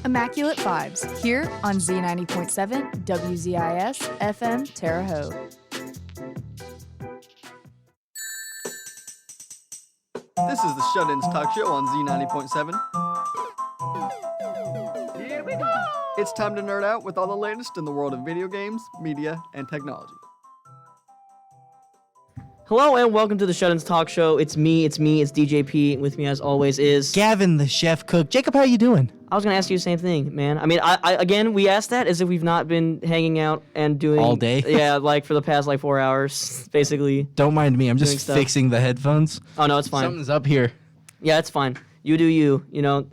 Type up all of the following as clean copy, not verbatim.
Immaculate Vibes, here on Z90.7 WZIS-FM Terre Haute. This is the Shut-Ins Talk Show on Z90.7. Here we go! It's time to nerd out with all the latest in the world of video games, media, and technology. Hello and welcome to the Shut-Ins Talk Show. It's DJP. With me as always is... Gavin, the chef cook. Jacob, how you doing? I was going to ask you the same thing, man. I mean, again, we asked that as if we've not been hanging out and doing... All day? Yeah, like for the past 4 hours, basically. Don't mind me. I'm just fixing the headphones. Oh, no, it's fine. Something's up here. Yeah, it's fine. You do you. You know,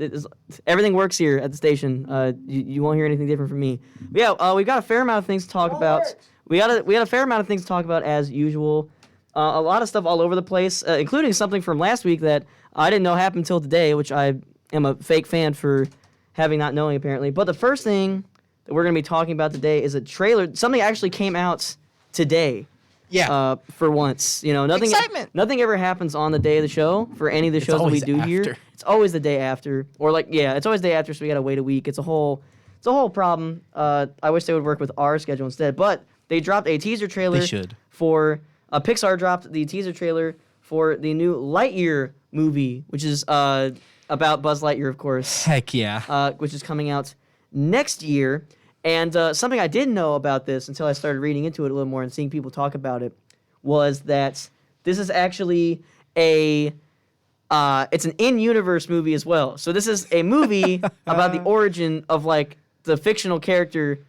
everything works here at the station. You won't hear anything different from me. But yeah, we've got a fair amount of things to talk about. We had a fair amount of things to talk about as usual. A lot of stuff all over the place, including something from last week that I didn't know happened until today, which I am a fake fan for having not knowing, apparently. But the first thing that we're going to be talking about today is a trailer. Something actually came out today. Yeah. For once. You know, Excitement. Nothing ever happens on the day of the show for any of the shows that we do here. It's always the day after. Or it's always the day after, so we got to wait a week. It's a whole problem. I wish they would work with our schedule instead. But they dropped a teaser trailer. They should. For... Pixar dropped the teaser trailer for the new Lightyear movie, which is about Buzz Lightyear, of course. Heck yeah. Which is coming out next year. And something I didn't know about this until I started reading into it a little more and seeing people talk about it was that this is actually it's an in-universe movie as well. So this is a movie about the origin of the fictional character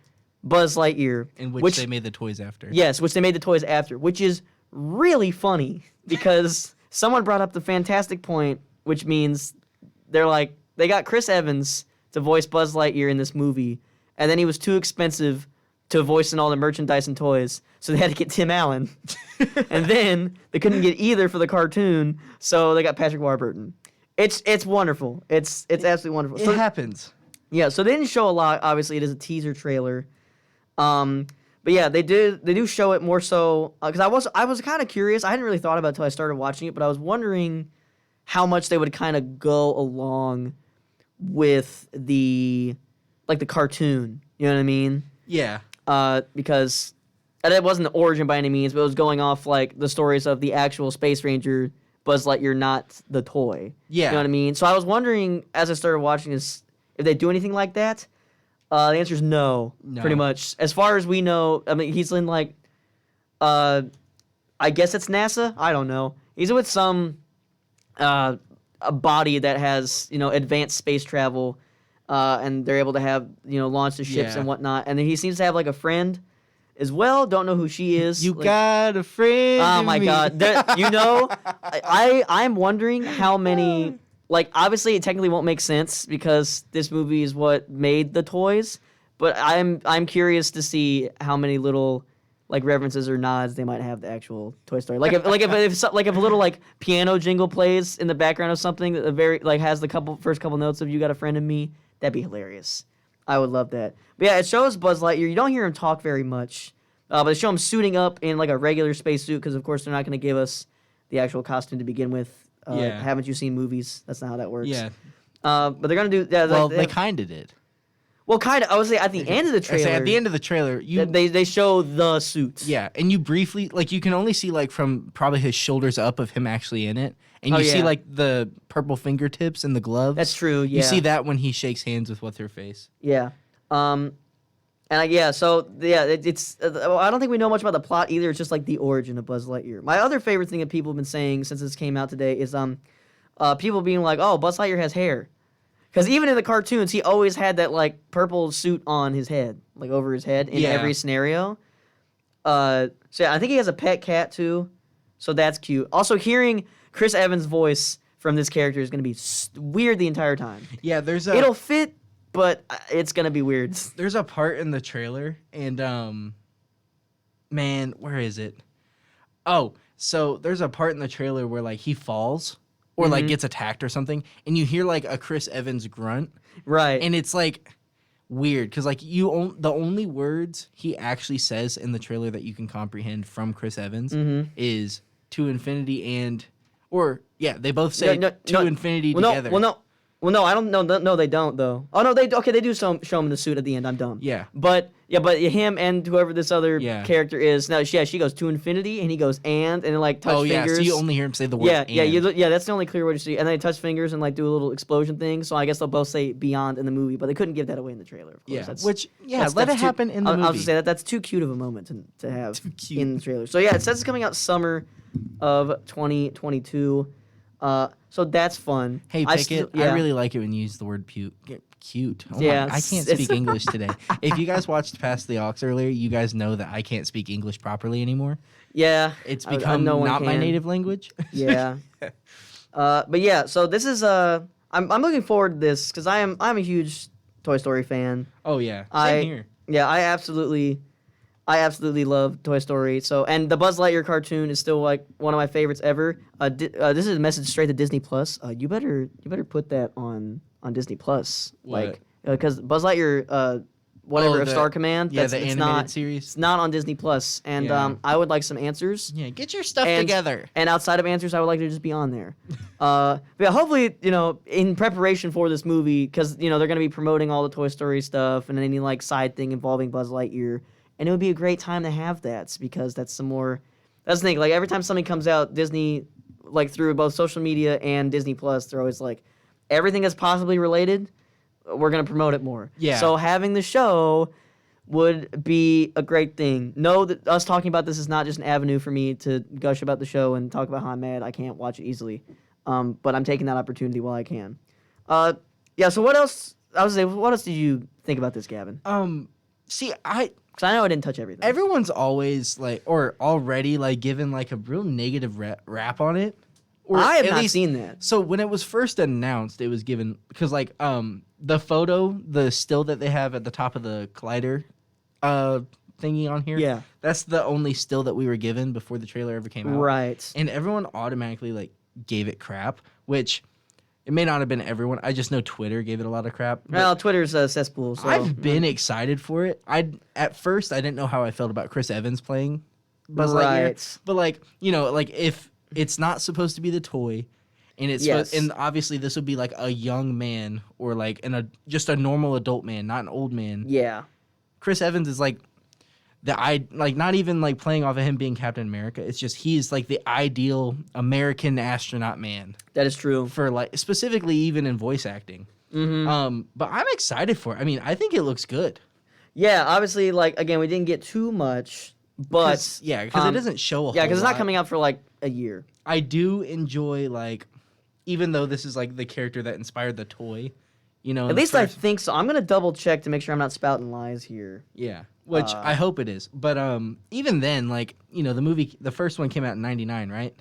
Buzz Lightyear. In which they made the toys after. Yes, which they made the toys after, which is really funny because someone brought up the fantastic point, which means they got Chris Evans to voice Buzz Lightyear in this movie, and then he was too expensive to voice in all the merchandise and toys, so they had to get Tim Allen. And then they couldn't get either for the cartoon, so they got Patrick Warburton. It's wonderful. It's absolutely wonderful. It happens. Yeah, so they didn't show a lot. Obviously, it is a teaser trailer. But yeah, they do show it more so because I was kind of curious. I hadn't really thought about it until I started watching it, but I was wondering how much they would kind of go along with the cartoon. You know what I mean? Yeah. Because it wasn't the origin by any means, but it was going off the stories of the actual Space Ranger Buzz Lightyear, not the toy. Yeah. You know what I mean? So I was wondering as I started watching this if they do anything like that. The answer is no, pretty much. As far as we know, I mean, he's in I guess it's NASA. I don't know. He's with some a body that has advanced space travel, and they're able to have launch the ships and whatnot. And then he seems to have a friend as well. Don't know who she is. You got a friend. Oh my God! I'm wondering how many. Obviously, it technically won't make sense because this movie is what made the toys. But I'm curious to see how many little references or nods they might have to the actual Toy Story. If a little piano jingle plays in the background of something that very has the first couple notes of "You Got a Friend in Me," that'd be hilarious. I would love that. But yeah, it shows Buzz Lightyear. You don't hear him talk very much, but they show him suiting up in a regular spacesuit because of course they're not going to give us the actual costume to begin with. Haven't you seen movies? That's not how that works. Yeah. But they're going to do... Yeah, well, they kind of did. Well, kind of. I would say at the end of the trailer... At the end of the trailer, they show the suits. Yeah, and you briefly... you can only see, from probably his shoulders up of him actually in it. And you see, the purple fingertips and the gloves. That's true, yeah. You see that when he shakes hands with what's-her-face. Yeah. It's... I don't think we know much about the plot either. It's just, the origin of Buzz Lightyear. My other favorite thing that people have been saying since this came out today is people being like, oh, Buzz Lightyear has hair. Because even in the cartoons, he always had that, purple suit on his head, over his head in every scenario. So yeah, I think he has a pet cat, too. So that's cute. Also, hearing Chris Evans' voice from this character is going to be weird the entire time. Yeah, It'll fit, but it's going to be weird. There's a part in the trailer, and, man, where is it? Oh, so there's a part in the trailer where, he falls. Or, gets attacked or something, and you hear, a Chris Evans grunt. Right. And it's, weird, because, the only words he actually says in the trailer that you can comprehend from Chris Evans is to infinity and... Or, yeah, they both say to infinity together. Well, no, I don't. No, they don't though. Oh no, they do show him in the suit at the end. I'm dumb. Yeah. But him and whoever this other Yeah. character is. Now, she goes to infinity, and he goes and like touch fingers. So you only hear him say the word. Yeah. That's the only clear word you see. And then they touch fingers and like do a little explosion thing. So I guess they'll both say beyond in the movie, but they couldn't give that away in the trailer. Of course. Yeah. Let it happen in the movie. I was just say that's too cute of a moment to have Too cute. in the trailer. So yeah, it says it's coming out summer of 2022. So that's fun. Hey, Pickett, I really like it when you use the word cute. Oh Yeah, I can't speak English today. If you guys watched Past the Aux earlier, you guys know that I can't speak English properly anymore. Yeah. It's I become know one not my can. native language. Yeah. But yeah, so this is I'm looking forward to this because I'm a huge Toy Story fan. Oh, yeah. Same here. Yeah, I absolutely love Toy Story. So, and the Buzz Lightyear cartoon is still like one of my favorites ever. This is a message straight to Disney Plus. You better put that on Disney Plus. What? Like, because Buzz Lightyear, of Star Command. Yeah, that's, the it's animated not, series. It's not on Disney Plus, and Yeah. I would like some answers. Yeah, get your stuff And- together. And outside of answers, I would like to just be on there. But yeah, hopefully, in preparation for this movie, because, they're going to be promoting all the Toy Story stuff and any, like, side thing involving Buzz Lightyear. And it would be a great time to have that, because that's the thing. Like, every time something comes out, Disney, like, through both social media and Disney Plus, they're always like, everything that's possibly related, we're going to promote it more. Yeah. So having the show would be a great thing. Know that us talking about this is not just an avenue for me to gush about the show and talk about how I'm mad I can't watch it easily. But I'm taking that opportunity while I can. Yeah, so what else? What else did you think about this, Gavin? See, Because I know I didn't touch everything. everyone's always like, or already like given like a real negative rap on it. Or I have at not least- seen that. So when it was first announced, it was given because like the photo, the still that they have at the top of the collider thingy on here. Yeah. That's the only still that we were given before the trailer ever came out. Right. And everyone automatically like gave it crap, which it may not have been everyone. I just know Twitter gave it a lot of crap. but Well, Twitter's a cesspool. So I've been excited for it. At first I didn't know how I felt about Chris Evans playing Buzz Lightyear. Right. But like, like if it's not supposed to be the toy, and it's Yes. and obviously this would be like a young man or like just a normal adult man, not an old man. Yeah. Chris Evans is like not even like playing off of him being Captain America. It's just he's like the ideal American astronaut man That is true. for like specifically even in voice acting. Mm-hmm. But I'm excited for it. I mean, I think it looks good. Yeah, obviously, like, again, we didn't get too much, but... Because it doesn't show a whole Yeah, because it's not lot. coming out for, like, a year. I do enjoy, like, even though this is, like, the character that inspired the toy, At least I think so. I'm going to double check to make sure I'm not spouting lies here. Yeah, which I hope it is. But even then, like, the first one came out in 99, right?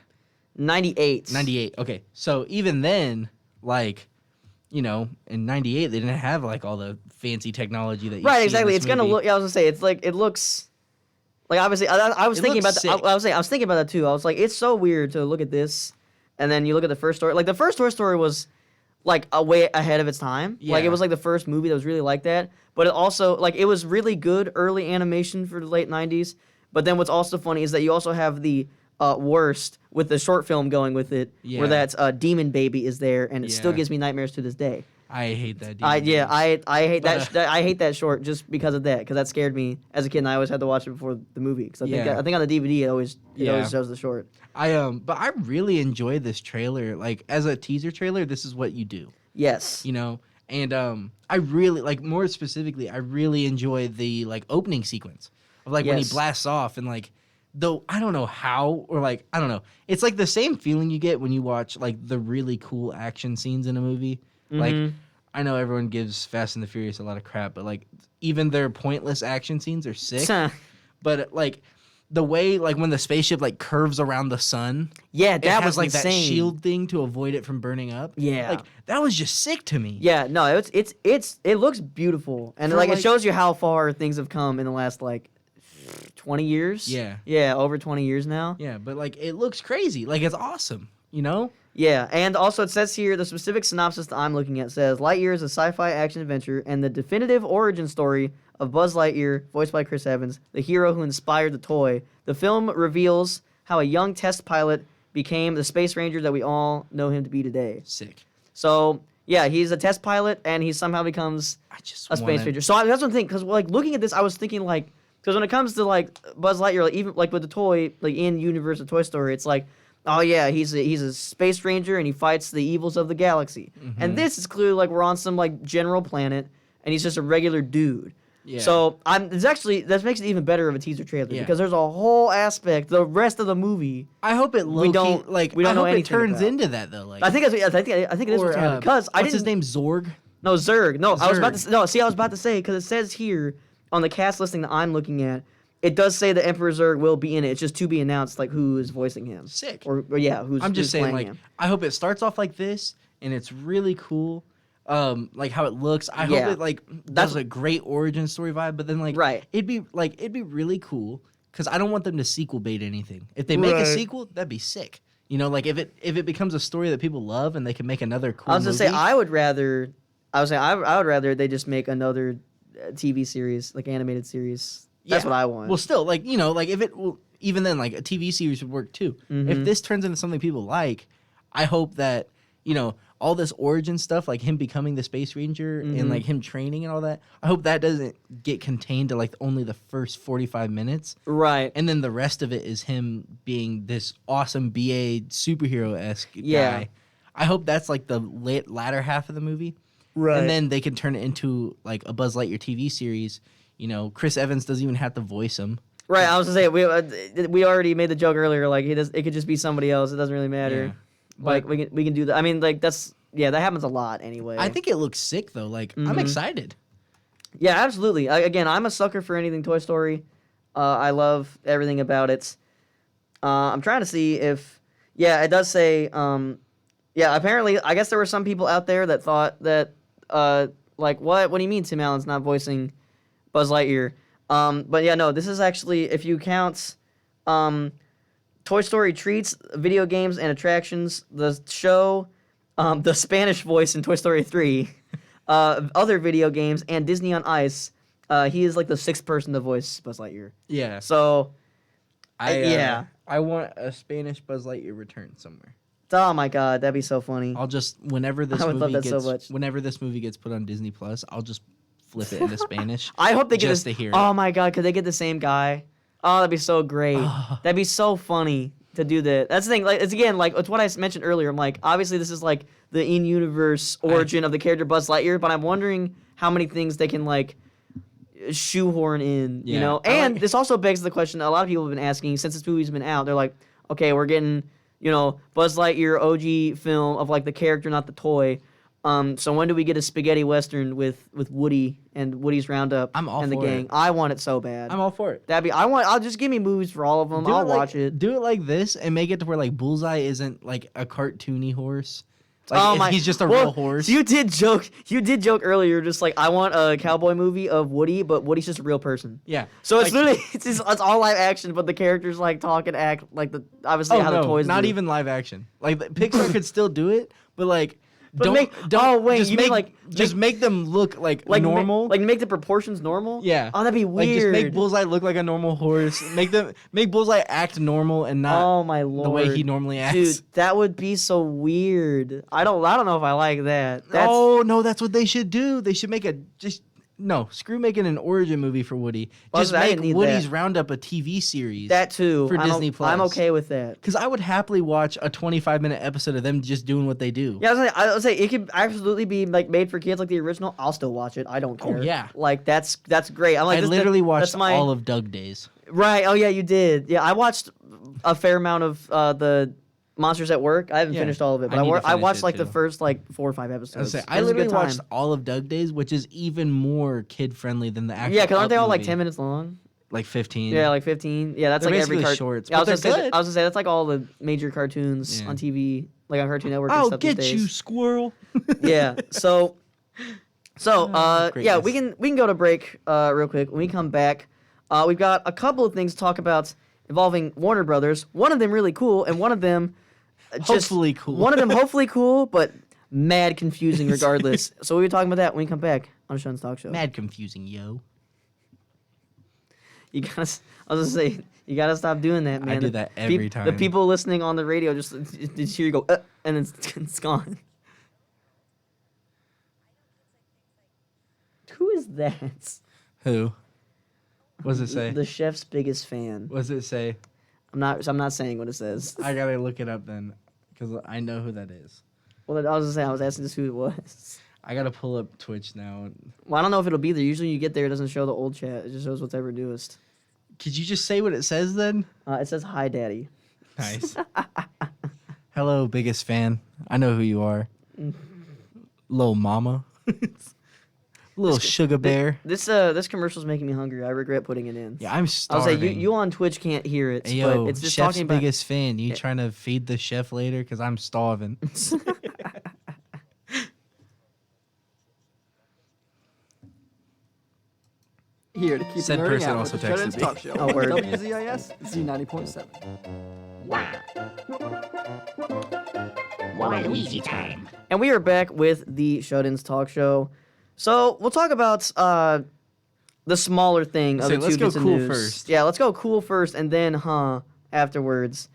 98. 98, okay. So even then, like, in 98, they didn't have, like, all the fancy technology that you see Right, in exactly. this It's going to movie. look... Yeah, I was going to say, it's like, it looks... Like, obviously, I was It thinking about looks that. sick. I was thinking about that, too. I was like, it's so weird to look at this, and then you look at the first story. Like, the first Toy Story was... like a way ahead of its time. Like Yeah. it was like the first movie that was really like that. But it also like it was really good early animation for the late 90s. But then what's also funny is that you also have the worst with the short film going with it, Yeah. where that Demon Baby is there, and it still Yeah. gives me nightmares to this day. I hate that. I hate But, that I hate that short just because of that, because that scared me as a kid, and I always had to watch it before the movie because Yeah. I think on the DVD it always Yeah. shows the short. but I really enjoyed this trailer. Like as a teaser trailer, this is what you do. Yes. And I really like more specifically, I really enjoy the like opening sequence of like when he Yes. blasts off and like though I don't know how or like I don't know. It's like the same feeling you get when you watch like the really cool action scenes in a movie. Like I know everyone gives Fast and the Furious a lot of crap, but like even their pointless action scenes are sick. But like the way like when the spaceship like curves around the sun, Yeah, it that has was like insane. that shield thing to avoid it from burning up. Yeah. Like that was just sick to me. Yeah, no, it looks beautiful, and For, like it like- shows you how far things have come in the last like 20 years. Yeah. Over 20 years now. Yeah, but like it looks crazy. Like it's awesome, Yeah, and also it says here the specific synopsis that I'm looking at says Lightyear is a sci-fi action adventure and the definitive origin story of Buzz Lightyear, voiced by Chris Evans, the hero who inspired the toy. The film reveals how a young test pilot became the space ranger that we all know him to be today. Sick. So Yeah, he's a test pilot, and he somehow becomes I just a space ranger. So that's one thing, because like looking at this, I was thinking like, because when it comes to like Buzz Lightyear, like even like with the toy, like in universe of Toy Story, it's like, oh yeah, he's a space ranger and he fights the evils of the galaxy. And this is clearly like we're on some like general planet, and he's just a regular dude. Yeah. So it's actually that makes it even better of a teaser trailer Yeah. because there's a whole aspect, the rest of the movie. I hope it We don't know I hope anything it turns about. into that though. Like I think it is what's happening because I what's didn't. his name? Zorg. No, Zurg. No, I was about Zurg. to. No, see, I was about to say because it says here on the cast listing that I'm looking at, it does say the Emperor Zurg will be in it. It's just to be announced, like who is voicing him. Sick. Or yeah, who's. I'm just who's saying, playing like, him. I hope it starts off like this and it's really cool. Like how it looks. I Yeah. hope it like does a great origin story vibe. But then like, Right. it'd be really cool because I don't want them to sequel bait anything. If they make a Right. sequel, that'd be sick. You know, like if it becomes a story that people love and they can make another cool. I was gonna say movie. I would rather they just make another TV series, like animated series. That's Yeah. what I want. Well, still, like you know, like if it will, even then, like a TV series would work too. Mm-hmm. If this turns into something people like, I hope that you know all this origin stuff, like him becoming the space ranger Mm-hmm. and like him training and all that. I hope that doesn't get contained to like only the first 45 minutes, right. and then the rest of it is him being this awesome BA superhero esque Yeah. guy. I hope that's like the latter half of the movie. Right. And then they can turn it into like a Buzz Lightyear TV series. You know, Chris Evans doesn't even have to voice him. Right. I was gonna say we already made the joke earlier. Like it could just be somebody else. It doesn't really matter. Yeah. Like But- we can do that. I mean, like that happens a lot anyway. I think it looks sick though. Like I'm excited. Yeah, absolutely. Again, I'm a sucker for anything Toy Story. I love everything about it. I'm trying to see if it does say apparently I guess there were some people out there that thought that like what do you mean Tim Allen's not voicing Buzz Lightyear? But yeah, no, this is actually if you count Toy Story treats, video games and attractions, the show, the Spanish voice in Toy Story 3, other video games, and Disney on Ice, he is like the sixth person to voice Buzz Lightyear. Yeah. So, I want a Spanish Buzz Lightyear return somewhere. oh my god, that'd be so funny. I'll just whenever this I would love movie that so gets much. whenever this movie gets put on Disney Plus, I'll just flip it into Spanish. I hope they get just this. to hear Oh it. my god, could they get the same guy? Oh, that'd be so great. That'd be so funny to do that. That's the thing. Like it's again, like it's what I mentioned earlier. I'm like, obviously this is like the in-universe origin of the character Buzz Lightyear, but I'm wondering how many things they can like shoehorn in. You Yeah, know, I and like- this also begs the question that a lot of people have been asking since this movie's been out. They're like, okay, we're getting Buzz Lightyear OG film of like the character, not the toy. So when do we get a spaghetti western with Woody and Woody's Roundup I'm all and the for gang? it. I want it so bad. I'm all for it. I'll just give me movies for all of them. I'll watch it. Do it like this and make it to where like Bullseye isn't like a cartoony horse. Like he's just a real horse. You did joke earlier, just like I want a cowboy movie of Woody, but Woody's just a real person. Yeah. So it's Like- literally it's all live action, but the characters like talk and act like obviously how the toys not do. even live action. Like Pixar could still do it, but like But don't make- don't oh, wait, just you mean, make like, just make them look like normal. like make the proportions normal. yeah. Oh, that'd be Like weird. just make Bullseye look like a normal horse. make Bullseye act normal and not Oh my lord. the way he normally acts. Dude, that would be so weird. I don't know if I like that. That's, Oh no, that's what they should do. They should make screw making an origin movie for Woody. Well, Just I make didn't need Woody's that. Roundup a TV series. that too. for I'm Disney Plus. I'm okay with that. Because I would happily watch a 25-minute episode of them just doing what they do. Yeah, I was saying it could absolutely be like made for kids like the original. I'll still watch it. I don't care. yeah. Like that's great. I'm like I this- literally that's watched my, all of Doug Days. Right. Oh yeah, you did. Yeah, I watched a fair amount of the Monsters at Work. I haven't Yeah, finished all of it, but I need to I finish watched it, like the too. first like 4 or 5 episodes. I It was a literally good watched time. all of Doug Days, which is even more kid-friendly than the actual Yeah, because aren't they Up all like movie. 10 minutes long? Like 15. Yeah, like 15. Yeah, that's They're like every basically cartoon. shorts, Yeah, but they're good. I was gonna say that's like all the major cartoons Yeah. on TV, like on Cartoon Network. and I'll stuff get these you, days. squirrel. Yeah. So yeah, Greatness. we can go to break real quick. When we come back, we've got a couple of things to talk about involving Warner Brothers. One of them really cool, and one of them just Hopefully cool. One of them hopefully cool, but mad confusing regardless. So we'll be talking about that when we come back on Sean's Talk Show. Mad confusing, yo. I was gonna say you gotta stop doing that, man. do that every The time. people listening on the radio just hear you go, and it's gone. Who is that? Who? What does it say? The chef's biggest fan. What does it say? I'm not saying what it says. I gotta look it up then, because I know who that is. Well, I was asking just who it was. I gotta pull up Twitch now. Well, I don't know if it'll be there. Usually, you get there, it doesn't show the old chat. It just shows what's ever newest. Could you just say what it says then? It says hi, daddy. Nice. Hello, biggest fan. I know who you are. Little mama. Little sugar bear. This commercial's making me hungry. I regret putting it in. Yeah, I'm I was starving. like, you on Twitch can't hear it, Hey, yo, but it's just chef's talking about. biggest fan. You trying to feed the chef later? Because I'm starving. Here to keep Said nerding person out also with the Shut-Ins texted me. Talk Show. Oh, word. WZIS Z90.7. Waluigi time. And we are back with the Shut-Ins Talk Show. So we'll talk about the smaller thing of So the let's two go bits of cool news. first. Yeah, let's go cool first, and then afterwards.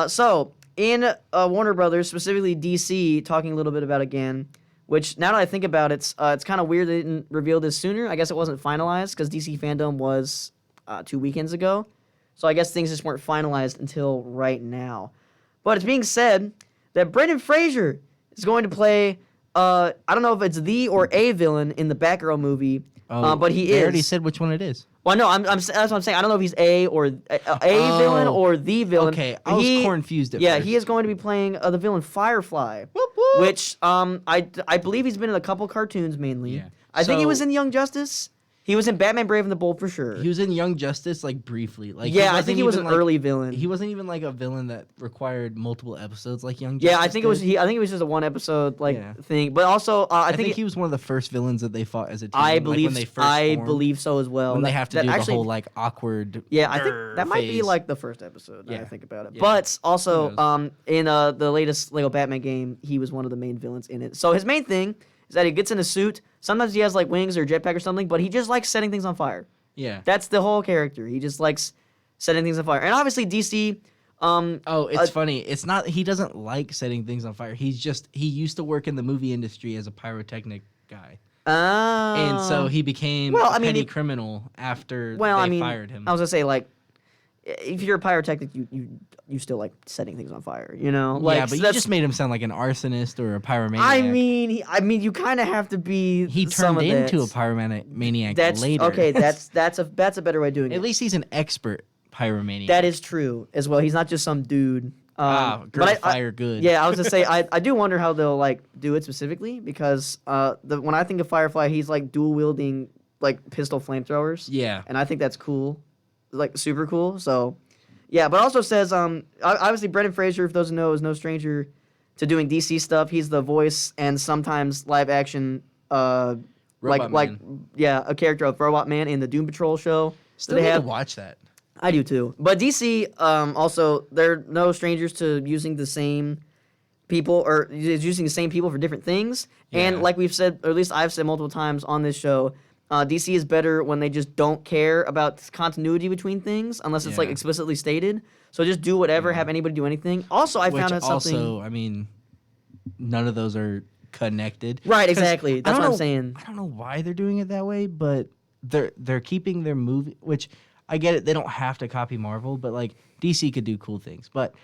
So in Warner Brothers, specifically DC, talking a little bit about again. Which now that I think about it, it's kind of weird they didn't reveal this sooner. I guess it wasn't finalized because DC Fandom was 2 weekends ago. So I guess things just weren't finalized until right now. But it's being said that Brendan Fraser is going to play, I don't know if it's the or a villain in the Batgirl movie, but he they is. already said which one it is. Well, no, that's what I'm saying. I don't know if he's a villain or the villain. Okay, I was confused at Yeah, first. he is going to be playing the villain Firefly, which I believe he's been in a couple cartoons mainly. Yeah. I think he So- was in Young Justice. He was in Batman Brave and the Bold for sure. He was in Young Justice, like, briefly. Like, yeah, I wasn't think he was an even, like- early villain. He wasn't even, like, a villain that required multiple episodes like Young yeah, Justice I think it was. did. I think it was just a one episode Yeah. thing. But also, I think he was one of the first villains that they fought as a team. I like, believe. when they first I formed, believe so as well. when they That- have to that do actually, the whole, like, awkward. Yeah, I think that might be phase. like the first episode. Now that I Yeah. think about it. Yeah. But also, Who knows? in the latest Lego Batman game, he was one of the main villains in it. So his main thing is that he gets in a suit. Sometimes he has like wings or jetpack or something, but he just likes setting things on fire. Yeah. That's the whole character. He just likes setting things on fire. And obviously DC. Oh, it's funny. It's not. He doesn't like setting things on fire. He used to work in the movie industry as a pyrotechnic guy, and so he became well, a I mean, petty it- criminal after well, they I mean, fired him. I was gonna say like, if you're a pyrotechnic, you still like setting things on fire. You know, like yeah, but you that's- just made him sound like an arsonist or a pyromaniac. I mean, you kind of have to be. he some turned of into a that. pyromaniac That's later. okay. That's a better way of doing it. At least he's an expert pyromaniac. That is true as well. He's not just some dude. girl but fire good. Yeah, I was gonna say I do wonder how they'll like do it specifically because when I think of Firefly, he's like dual wielding like pistol flamethrowers. Yeah. and I think that's cool, like super cool. So yeah, but also says obviously Brendan Fraser, if those who know, is no stranger to doing DC stuff. He's the voice and sometimes live action Robot Man. a character of Robot Man in the Doom Patrol show. Still that need they to have. watch that. I do too. But DC, also, they're no strangers to using the same people or using the same people for different things. And Yeah. like we've said, or at least I've said multiple times on this show, DC is better when they just don't care about continuity between things unless it's like Yeah. explicitly stated. So just do whatever, have anybody do anything. Also, I Which found out something. also, I mean, none of those are connected. Right, 'Cause exactly. I That's don't what I'm know- saying. I don't know why they're doing it that way, but they're keeping their movie. Which I get it; they don't have to copy Marvel, but like DC could do cool things. But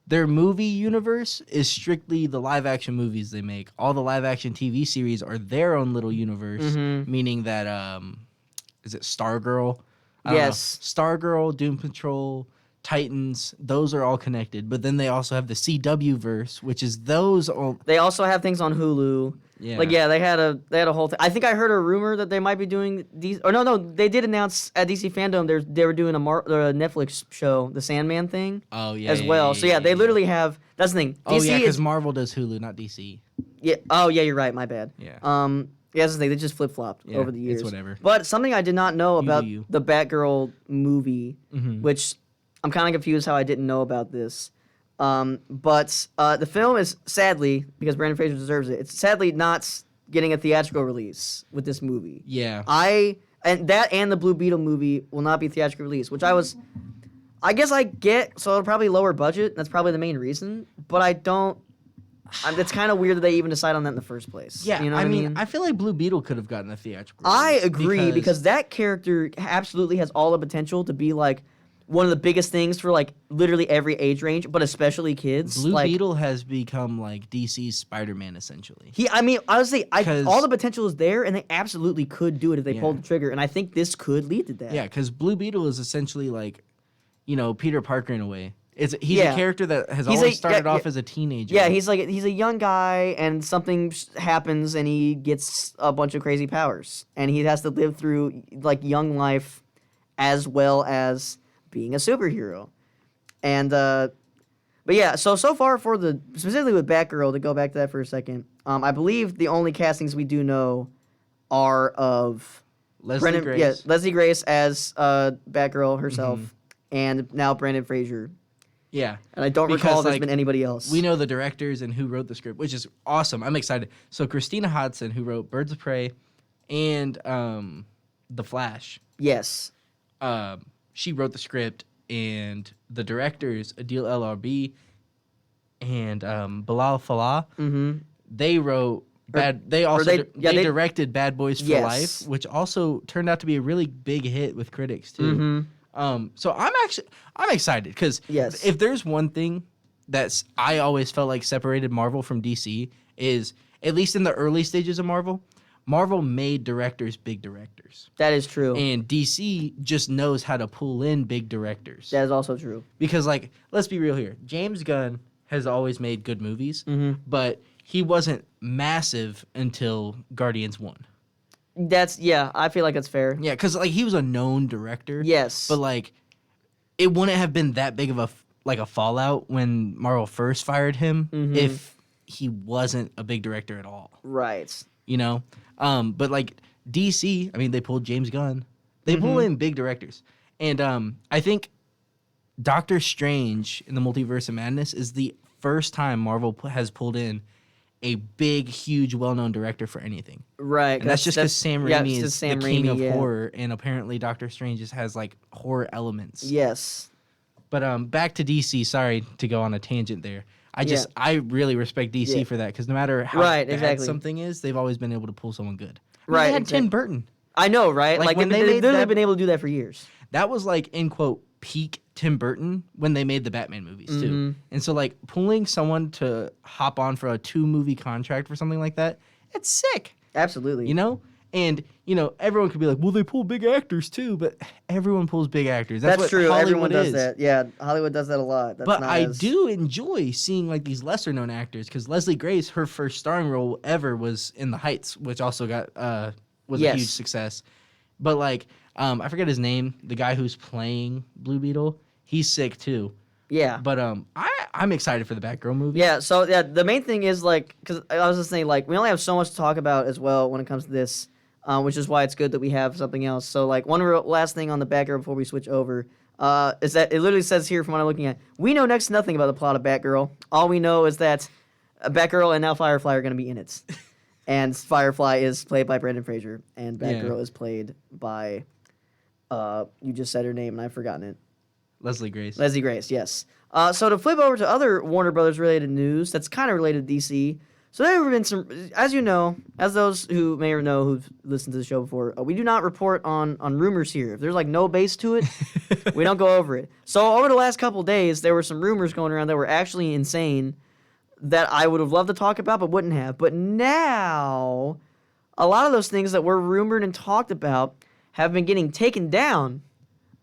their movie universe is strictly the live action movies they make. All the live action TV series are their own little universe, Mm-hmm. meaning that is it Stargirl? I don't know. Yes. Stargirl, Doom Patrol, Titans, those are all connected. But then they also have the CW verse, which is those all. They also have things on Hulu. Yeah. Like they had a whole thing. I think I heard a rumor that they might be doing these. Or no, they did announce at DC Fandom they were doing a Netflix show, the Sandman thing. Oh yeah. as well. So they literally have. That's the thing. Oh yeah, DC because is Marvel does Hulu, not DC. yeah. Oh yeah, you're right. My bad. Yeah. Yeah, that's the thing. They just flip flopped Yeah, over the years. it's whatever. But something I did not know about you. the Batgirl movie, Mm-hmm. which I'm kind of confused how I didn't know about this. But the film is sadly, because Brandon Fraser deserves it, it's sadly not getting a theatrical release with this movie. Yeah. And the Blue Beetle movie will not be theatrical release, which I guess I get, so it'll probably lower budget. That's probably the main reason. But I don't It's kind of weird that they even decide on that in the first place. Yeah, you know what I I mean, I feel like Blue Beetle could have gotten a theatrical I release agree because that character absolutely has all the potential to be like one of the biggest things for like literally every age range, but especially kids. Blue like, Beetle has become like DC's Spider-Man essentially. I mean, honestly, 'Cause- all the potential is there, and they absolutely could do it if they pulled the trigger. And I think this could lead to that. Yeah, because Blue Beetle is essentially like, Peter Parker in a way. He's Yeah. a character that has He's always a- started yeah, off yeah. as a teenager. Yeah, he's a young guy, and something happens, and he gets a bunch of crazy powers, and he has to live through like young life, as well as being a superhero, and but yeah. So far for specifically with Batgirl, to go back to that for a second, I believe the only castings we do know are of Leslie Grace. Yeah, Leslie Grace as Batgirl herself, and now Brendan Fraser. Yeah. And I don't Because, recall if there's like, been anybody else. We know the directors and who wrote the script, which is awesome. I'm excited. So Christina Hodson, who wrote Birds of Prey and The Flash, Yes. she wrote the script, and the directors, Adil El-Arbi and Bilal Fallah, they wrote They directed Bad Boys for Yes. Life, which also turned out to be a really big hit with critics too. So I'm excited because Yes. if there's one thing I always felt like separated Marvel from DC is, at least in the early stages of Marvel made directors big directors. That is true. And DC just knows how to pull in big directors. That is also true. Because, like, let's be real here. James Gunn has always made good movies, but he wasn't massive until Guardians 1. I feel like that's fair. Yeah, because, like, he was a known director. Yes. But, like, it wouldn't have been that big of a fallout when Marvel first fired him if he wasn't a big director at all. Right. You know? But, like, DC, I mean, they pulled James Gunn. They pull in big directors. And I think Doctor Strange in the Multiverse of Madness is the first time Marvel has pulled in a big, huge, well-known director for anything. Right. And that's just because Sam Raimi is the king of yeah. horror, and apparently Doctor Strange just has, like, horror elements. Yes. But back to DC. Sorry to go on a tangent there. I really respect DC for that, because no matter how bad something is, they've always been able to pull someone good. I mean, Right, they had exactly. Tim Burton. I know, right? Like, when they've they made literally that- been able to do that for years. That was, like, in quote, peak Tim Burton when they made the Batman movies too. And so, like, pulling someone to hop on for a 2-movie contract for something like that, it's sick. Absolutely. You know? And, everyone could be like, well, they pull big actors too, but everyone pulls big actors. That's what true. Hollywood Everyone does is. that. Yeah, Hollywood does that a lot. That's But not I as- do enjoy seeing, like, these lesser known actors, because Leslie Grace, her first starring role ever was in The Heights, which also was a huge success. But, like, I forget his name, the guy who's playing Blue Beetle, he's sick too. Yeah. But I'm excited for the Batgirl movie. Yeah, so the main thing is, like, because I was just saying, like, we only have so much to talk about as well when it comes to this, which is why it's good that we have something else. So, like, one last thing on the Batgirl before we switch over is that it literally says here from what I'm looking at, we know next to nothing about the plot of Batgirl. All we know is that Batgirl and now Firefly are going to be in it. And Firefly is played by Brendan Fraser, and Batgirl is played by, you just said her name and I've forgotten it. Leslie Grace. Leslie Grace, yes. So to flip over to other Warner Brothers related news that's kind of related to DC. So there have been some, as you know, as those who may or know who've listened to the show before, we do not report on rumors here. If there's like no base to it, we don't go over it. So over the last couple of days, there were some rumors going around that were actually insane that I would have loved to talk about but wouldn't have. But now, a lot of those things that were rumored and talked about have been getting taken down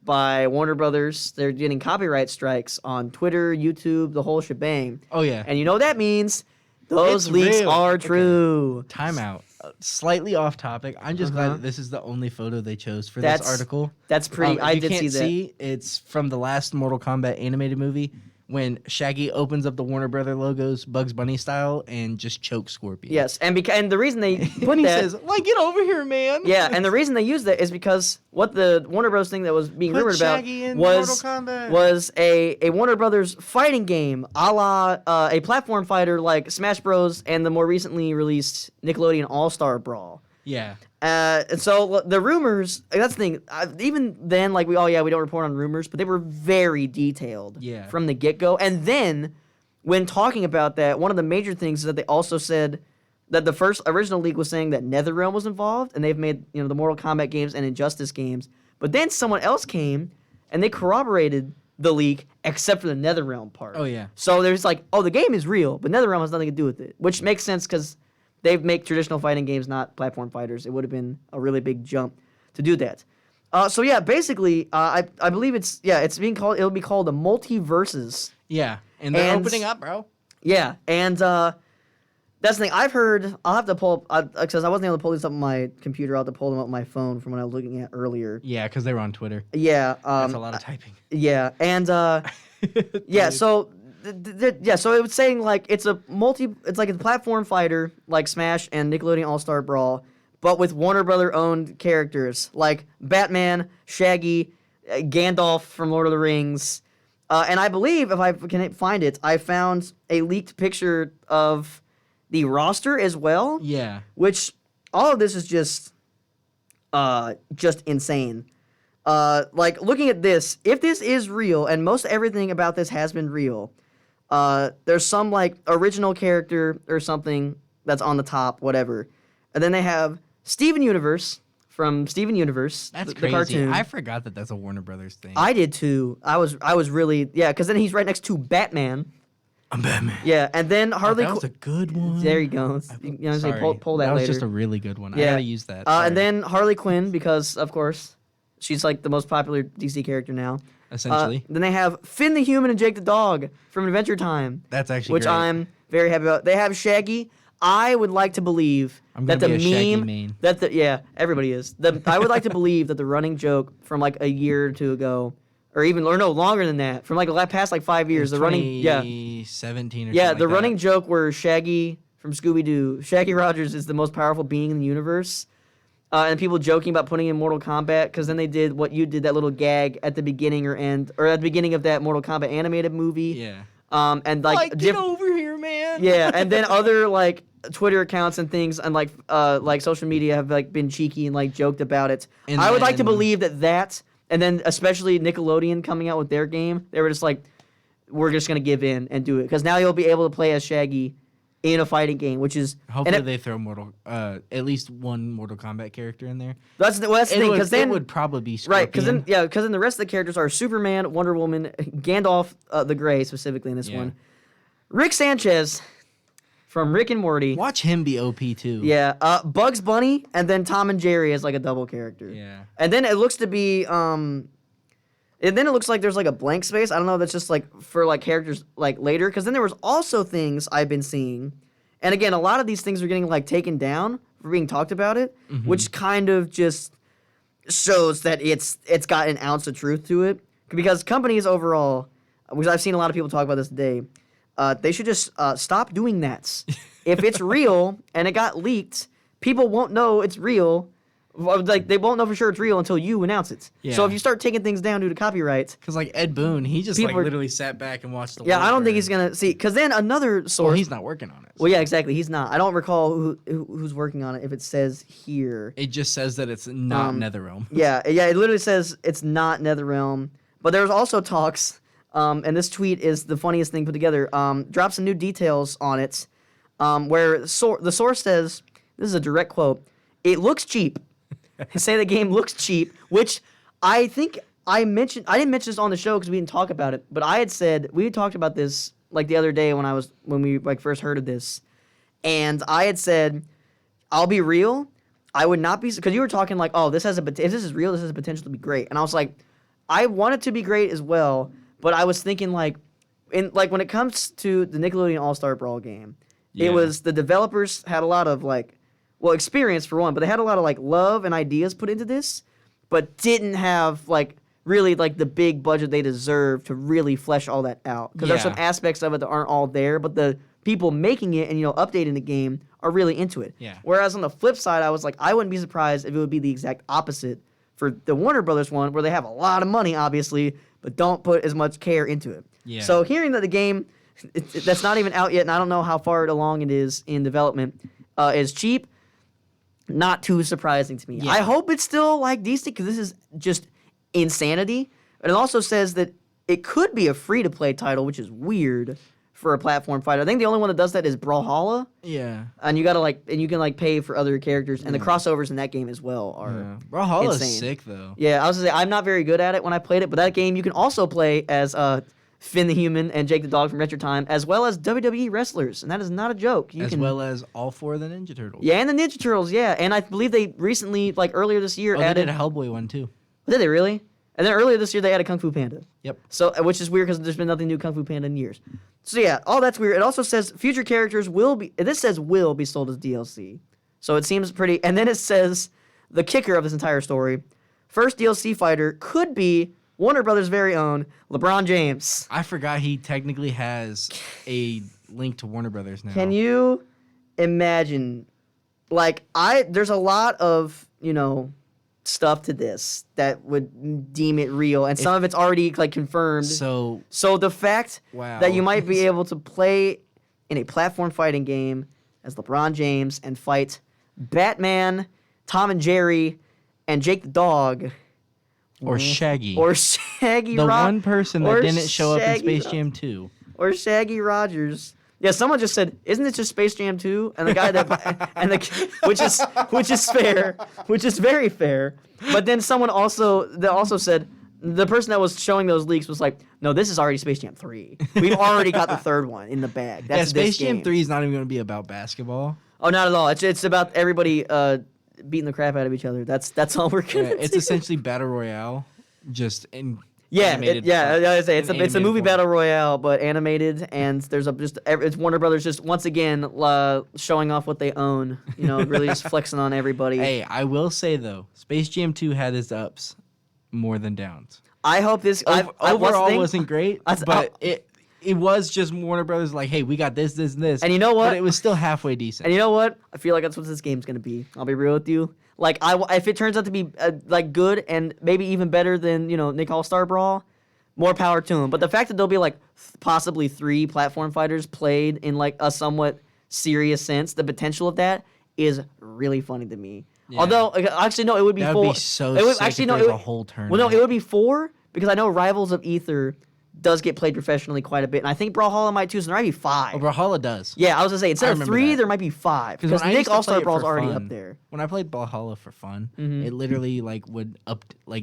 by Warner Brothers. They're getting copyright strikes on Twitter, YouTube, the whole shebang. Oh, yeah. And you know what that means? Those It's leaks real. are Okay. true. Time out. Slightly off topic. I'm just glad that this is the only photo they chose for this article. That's pretty. If I you did can't see that. it's from the last Mortal Kombat animated movie, when Shaggy opens up the Warner Brother logos Bugs Bunny style and just chokes Scorpion. Yes, and the reason they put And he that, says, like, get over here, man. yeah, and the reason they used that is because what the Warner Bros. Thing that was being Put rumored about Shaggy in was Mortal Kombat. was a Warner Brothers fighting game, a la a platform fighter like Smash Bros. And the more recently released Nickelodeon All Star Brawl. Yeah. And so the rumors, that's the thing, even then, like, we don't report on rumors, but they were very detailed Yeah. from the get-go. And then when talking about that, one of the major things is that they also said that the first original leak was saying that NetherRealm was involved, and they've made the Mortal Kombat games and Injustice games. But then someone else came, and they corroborated the leak, except for the NetherRealm part. Oh, yeah. So there's like, oh, the game is real, but NetherRealm has nothing to do with it, which makes sense because they make traditional fighting games, not platform fighters. It would have been a really big jump to do that. So yeah, basically, I believe it's being called. It'll be called the Multiverses. Yeah, and they're opening up, bro. Yeah, and that's the thing I've heard. I'll have to pull up because I wasn't able to pull these up on my computer. I'll have to pull them up on my phone from what I was looking at earlier. Yeah, because they were on Twitter. Yeah, That's a lot of typing. Yeah, and yeah, so so it was saying like it's like a platform fighter like Smash and Nickelodeon All-Star Brawl, but with Warner Brother owned characters like Batman, Shaggy, Gandalf from Lord of the Rings, and I believe if I can find it, I found a leaked picture of the roster as well. Yeah, which all of this is just insane. Like looking at this, if this is real, and most everything about this has been real, there's some like original character or something that's on the top, whatever, and then they have Steven Universe from Steven Universe. that's the crazy. cartoon. I forgot that that's a Warner Brothers thing. I did too. I was really because then he's right next to Batman. I'm Batman. Yeah, and then Harley. That was a good one. There you go. You know, Sorry. pull that That was later. just a really good one. Yeah. I gotta use that. And then Harley Quinn because of course she's like the most popular DC character now. Essentially. Then they have Finn the Human and Jake the Dog from Adventure Time. That's actually which great. I'm very happy about. They have Shaggy. I would like to believe I'm that gonna the be a Shaggy meme main. everybody is. I would like to believe that the running joke from like a year or two ago, or no longer than that, from like the past like 5 years, the running 2017 or yeah, something the like running that. joke where Shaggy from Scooby-Doo, Shaggy Rogers is the most powerful being in the universe. And people joking about putting in Mortal Kombat because then they did what you did, that little gag at the beginning or end, or at the beginning of that Mortal Kombat animated movie. Yeah. And like get over here, man. yeah, and then other like Twitter accounts and things and like social media have like been cheeky and like joked about it. And I would like to then- believe that and then especially Nickelodeon coming out with their game, they were just like, we're just gonna give in and do it because now you'll be able to play as Shaggy in a fighting game, which is Hopefully they throw at least one Mortal Kombat character in there. that's the thing because then it would probably be Scorpion. right because then the rest of the characters are Superman, Wonder Woman, Gandalf the Grey specifically in this one, Rick Sanchez from Rick and Morty. Watch him be OP too. Yeah, Bugs Bunny, and then Tom and Jerry as like a double character. Yeah. And then it looks to be, and then it looks like there's like a blank space. I don't know if that's just like for like characters like later, because then there was also things I've been seeing, and again, a lot of these things are getting like taken down for being talked about it, which kind of just shows that it's got an ounce of truth to it. Because companies overall, because I've seen a lot of people talk about this today, they should just stop doing that. If it's real and it got leaked, people won't know it's real. Like they won't know for sure it's real until you announce it. Yeah. So if you start taking things down due to copyright, Because like Ed Boon, he just People like are- literally sat back and watched the. yeah, world I don't think burn. he's gonna see. Because then another source. Well, he's not working on it. Well, yeah, exactly. He's not. I don't recall who's working on it. If it says here. It just says that it's not NetherRealm. Yeah, it literally says it's not NetherRealm. But there's also talks, and this tweet is the funniest thing put together. Drops some new details on it, where the source says, this is a direct quote, "It looks cheap." They say the game looks cheap, which I think I mentioned. I didn't mention this on the show because we didn't talk about it, but I had said we had talked about this like the other day when we like first heard of this, and I had said, I'll be real, I would not be, because you were talking like, oh, if this is real, this has a potential to be great, and I was like, I want it to be great as well, but I was thinking like, when it comes to the Nickelodeon All-Star Brawl game, Yeah. it was the developers had a lot of like, well, experience for one, but they had a lot of like love and ideas put into this, but didn't have like really like the big budget they deserve to really flesh all that out. Because there's Yeah. some aspects of it that aren't all there, but the people making it and updating the game are really into it. Yeah. Whereas on the flip side, I was like, I wouldn't be surprised if it would be the exact opposite for the Warner Brothers one, where they have a lot of money, obviously, but don't put as much care into it. Yeah. So hearing that the game that's not even out yet, and I don't know how far along it is in development, is cheap. Not too surprising to me. Yeah. I hope it's still like decent because this is just insanity. But it also says that it could be a free-to-play title, which is weird for a platform fighter. I think the only one that does that is Brawlhalla, Yeah. and you can pay for other characters, and the crossovers in that game as well are Brawlhalla's insane. sick though. Yeah, I was gonna say I'm not very good at it when I played it, but that game you can also play as Finn the Human and Jake the Dog from Retro Time, as well as WWE wrestlers, and that is not a joke. As well as all 4 of the Ninja Turtles. Yeah, and the Ninja Turtles, yeah, and I believe they recently, like earlier this year, Oh, they added. did a Hellboy one too. Did they really? And then earlier this year they added Kung Fu Panda. Yep. So, which is weird because there's been nothing new Kung Fu Panda in years. So yeah, all that's weird. It also says future characters will be. This says will be sold as DLC. So it seems pretty. And then it says the kicker of this entire story: first DLC fighter could be Warner Brothers' very own LeBron James. I forgot he technically has a link to Warner Brothers now. Can you imagine? Like there's a lot of stuff to this that would deem it real, and some of it's already like confirmed. So the fact Wow. that you might be able to play in a platform fighting game as LeBron James and fight Batman, Tom and Jerry, and Jake the Dog, or Shaggy. or Shaggy, the one person that or didn't show up in Shaggy Space Ro- Jam 2. or Shaggy Rogers. Yeah, someone just said, "Isn't it just Space Jam 2?" And the guy that, which is fair, which is very fair. But then someone also said, the person that was showing those leaks was like, "No, this is already Space Jam 3. We've already got the third one in the bag." That's Yeah, this Space Jam game. 3 is not even going to be about basketball. Oh, not at all. It's about everybody beating the crap out of each other. That's all we're gonna. It's do. essentially Battle Royale, just in Yeah, animated I was say it's in a animated movie form. battle royale, but animated, and there's it's Warner Brothers just once again showing off what they own. Really just flexing on everybody. Hey, I will say though, Space Jam 2 had its ups more than downs. I hope this Overall wasn't great, That's- but it was just Warner Brothers like, hey, we got this, and this. And you know what? But it was still halfway decent. And you know what? I feel like that's what this game's gonna be. I'll be real with you. Like if it turns out to be like good and maybe even better than Nick All-Star Brawl, more power to him. But the fact that there'll be like possibly 3 platform fighters played in like a somewhat serious sense, the potential of that is really funny to me. Yeah. Although actually no, it would be That 4. would be so it would, sick actually if no, there's it a would, whole tournament. Well, no, it would be 4 because I know Rivals of Ether does get played professionally quite a bit, and I think Brawlhalla might too. So there might be 5. Oh, Brawlhalla does. Yeah, I was gonna say instead of remember 3, that. there might be 5 because when I used Nick to play All-Star it Brawl's for already fun, up there. When I played Brawlhalla for fun, it literally would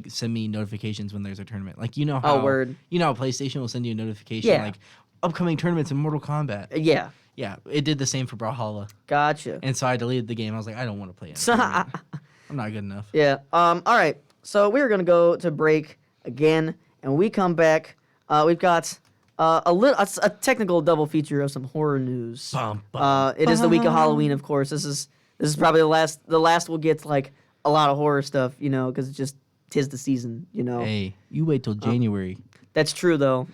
send me notifications when there's a tournament. Like how word. how PlayStation will send you a notification Yeah. like upcoming tournaments in Mortal Kombat. Yeah, Yeah, it did the same for Brawlhalla. gotcha. And so I deleted the game. I was like, I don't want to play it. I'm not good enough. Yeah. All right. So we're gonna go to break again, and when we come back, we've got a technical double feature of some horror news. It is the week of Halloween, of course. This is probably the last. The last we'll get like a lot of horror stuff, because it's just 'tis the season, Hey, you wait till January. That's true though,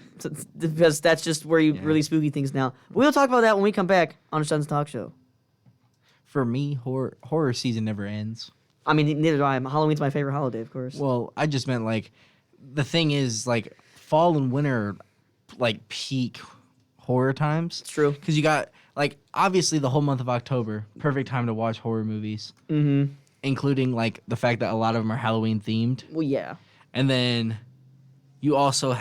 because that's just where you really spooky things now. We'll talk about that when we come back on the Shuttons Talk Show. For me, horror season never ends. I mean, neither do I. Halloween's my favorite holiday, of course. Well, I just meant the thing is fall and winter are, peak horror times. It's true. Because you got obviously the whole month of October, perfect time to watch horror movies. Mm-hmm. Including the fact that a lot of them are Halloween themed. Well, yeah. And then you also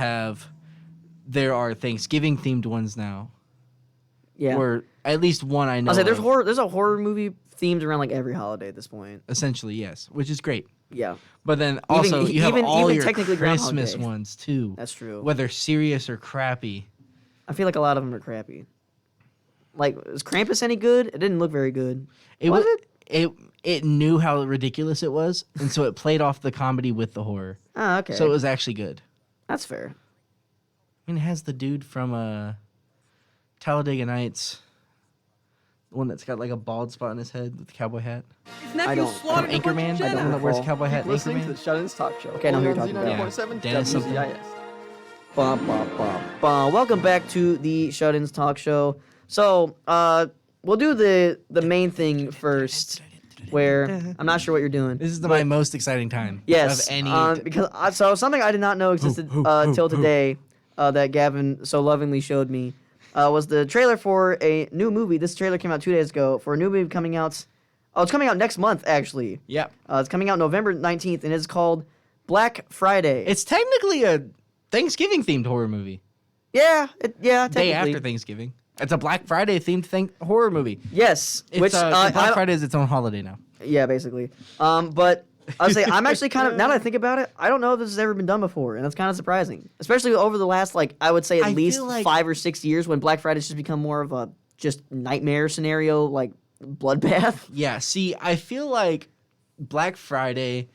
there are Thanksgiving themed ones now. Yeah. Or at least one I know. I'll say of. there's a horror movie themed around every holiday at this point. Essentially, yes, which is great. Yeah. But then also you have even all your technically Groundhog Christmas Day. ones too. That's true. Whether serious or crappy. I feel like a lot of them are crappy. Is Krampus any good? It didn't look very good. Was it? It knew how ridiculous it was, and so it played off the comedy with the horror. Oh, okay. So it was actually good. That's fair. I mean, it has the dude from Talladega Nights, the one that's got a bald spot on his head with the cowboy hat. I don't. From Anchorman, the one that wears a cowboy hat in Listening to the Anchorman. Shut-ins Talk Show. Okay, I know who you're only on talking about. Z90.7 Dennis something. WZIS. Bum, bum, bum, bum. Welcome back to the Shut-ins Talk Show. So, we'll do the main thing first, where I'm not sure what you're doing. This is my most exciting time. Yes, Of any. because so something I did not know existed till today, that Gavin so lovingly showed me, was the trailer for a new movie. This trailer came out 2 days ago for a new movie coming out. Oh, it's coming out next month actually. Yep. It's coming out November 19th, and it's called Black Friday. It's technically a Thanksgiving themed horror movie. Yeah, Day technically. after Thanksgiving. It's a Black Friday themed horror movie. Yes, It's, which Black Friday is its own holiday now. yeah, basically. But I would say I'm actually kind of, now that I think about it, I don't know if this has ever been done before, and that's kind of surprising, especially over the last I would say at least feel like 5 or 6 years when Black Friday's just become more of a just nightmare scenario, like bloodbath. Yeah, see, I feel like Black Friday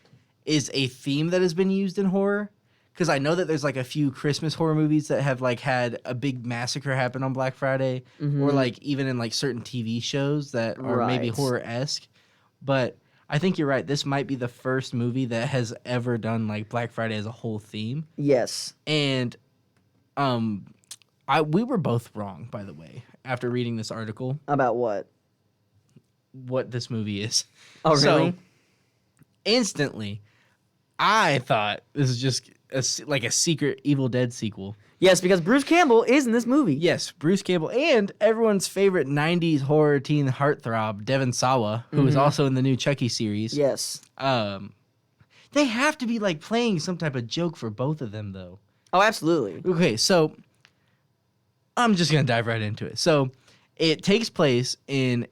is a theme that has been used in horror. Because I know that there's a few Christmas horror movies that have had a big massacre happen on Black Friday, or even in certain TV shows that are maybe Right. horror-esque. But I think you're right. This might be the first movie that has ever done Black Friday as a whole theme. Yes. And we were both wrong, by the way, after reading this article, About what? what this movie is. Oh, really? So, instantly, I thought this is just a secret Evil Dead sequel. Yes, because Bruce Campbell is in this movie. Yes, Bruce Campbell and everyone's favorite 90s horror teen heartthrob, Devon Sawa, who is also in the new Chucky series. Yes. They have to be playing some type of joke for both of them, though. Oh, absolutely. Okay, so I'm just going to dive right into it. So it takes place in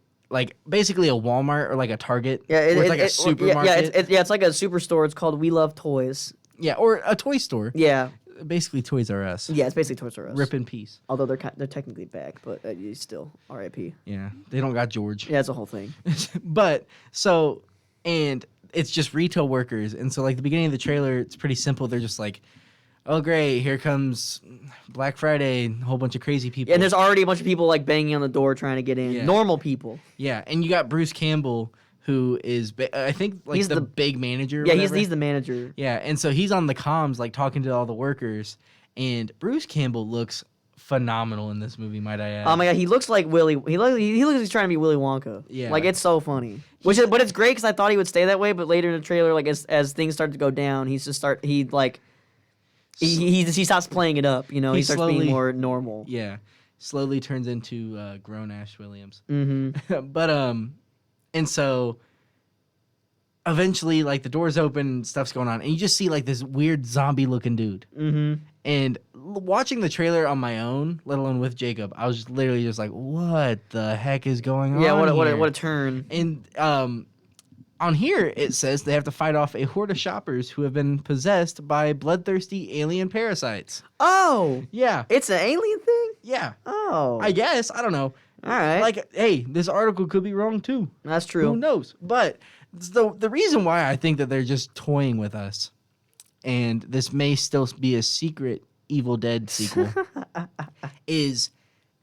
basically a Walmart or a Target. Yeah, or it's a supermarket. It's like a superstore. It's called We Love Toys. Yeah, or a toy store. Yeah. Basically Toys R Us. Yeah, it's basically Toys R Us. Rip in peace. Although they're technically back, but you still R.I.P. Yeah, they don't got George. Yeah, it's a whole thing. But and it's just retail workers, and so the beginning of the trailer, it's pretty simple. They're just oh great, here comes Black Friday, a whole bunch of crazy people. And there's already a bunch of people banging on the door trying to get in. Yeah. Normal people. Yeah, and you got Bruce Campbell, who is I think He's the the- big manager. Or Yeah, whatever. he's the manager. Yeah, and so he's on the comms talking to all the workers, and Bruce Campbell looks phenomenal in this movie, might I add. Oh my god, he looks like Willy. He looks like he's trying to be Willy Wonka. Yeah. It's so funny. But it's great because I thought he would stay that way, but later in the trailer, as things start to go down, he stops playing it up. He starts slowly- being more normal. Yeah, slowly turns into grown Ash Williams. Mm-hmm. But and so eventually the doors open, stuff's going on, and you just see this weird zombie looking dude. Mm-hmm. And watching the trailer on my own, let alone with Jacob, I was literally just what the heck is going Yeah, on what here? a turn. And on here it says they have to fight off a horde of shoppers who have been possessed by bloodthirsty alien parasites. Oh, Yeah, it's an alien thing. yeah. Oh, I guess, I don't know. all right. Hey, this article could be wrong too. That's Who true. knows? But the reason why I think that they're just toying with us, and this may still be a secret Evil Dead sequel, is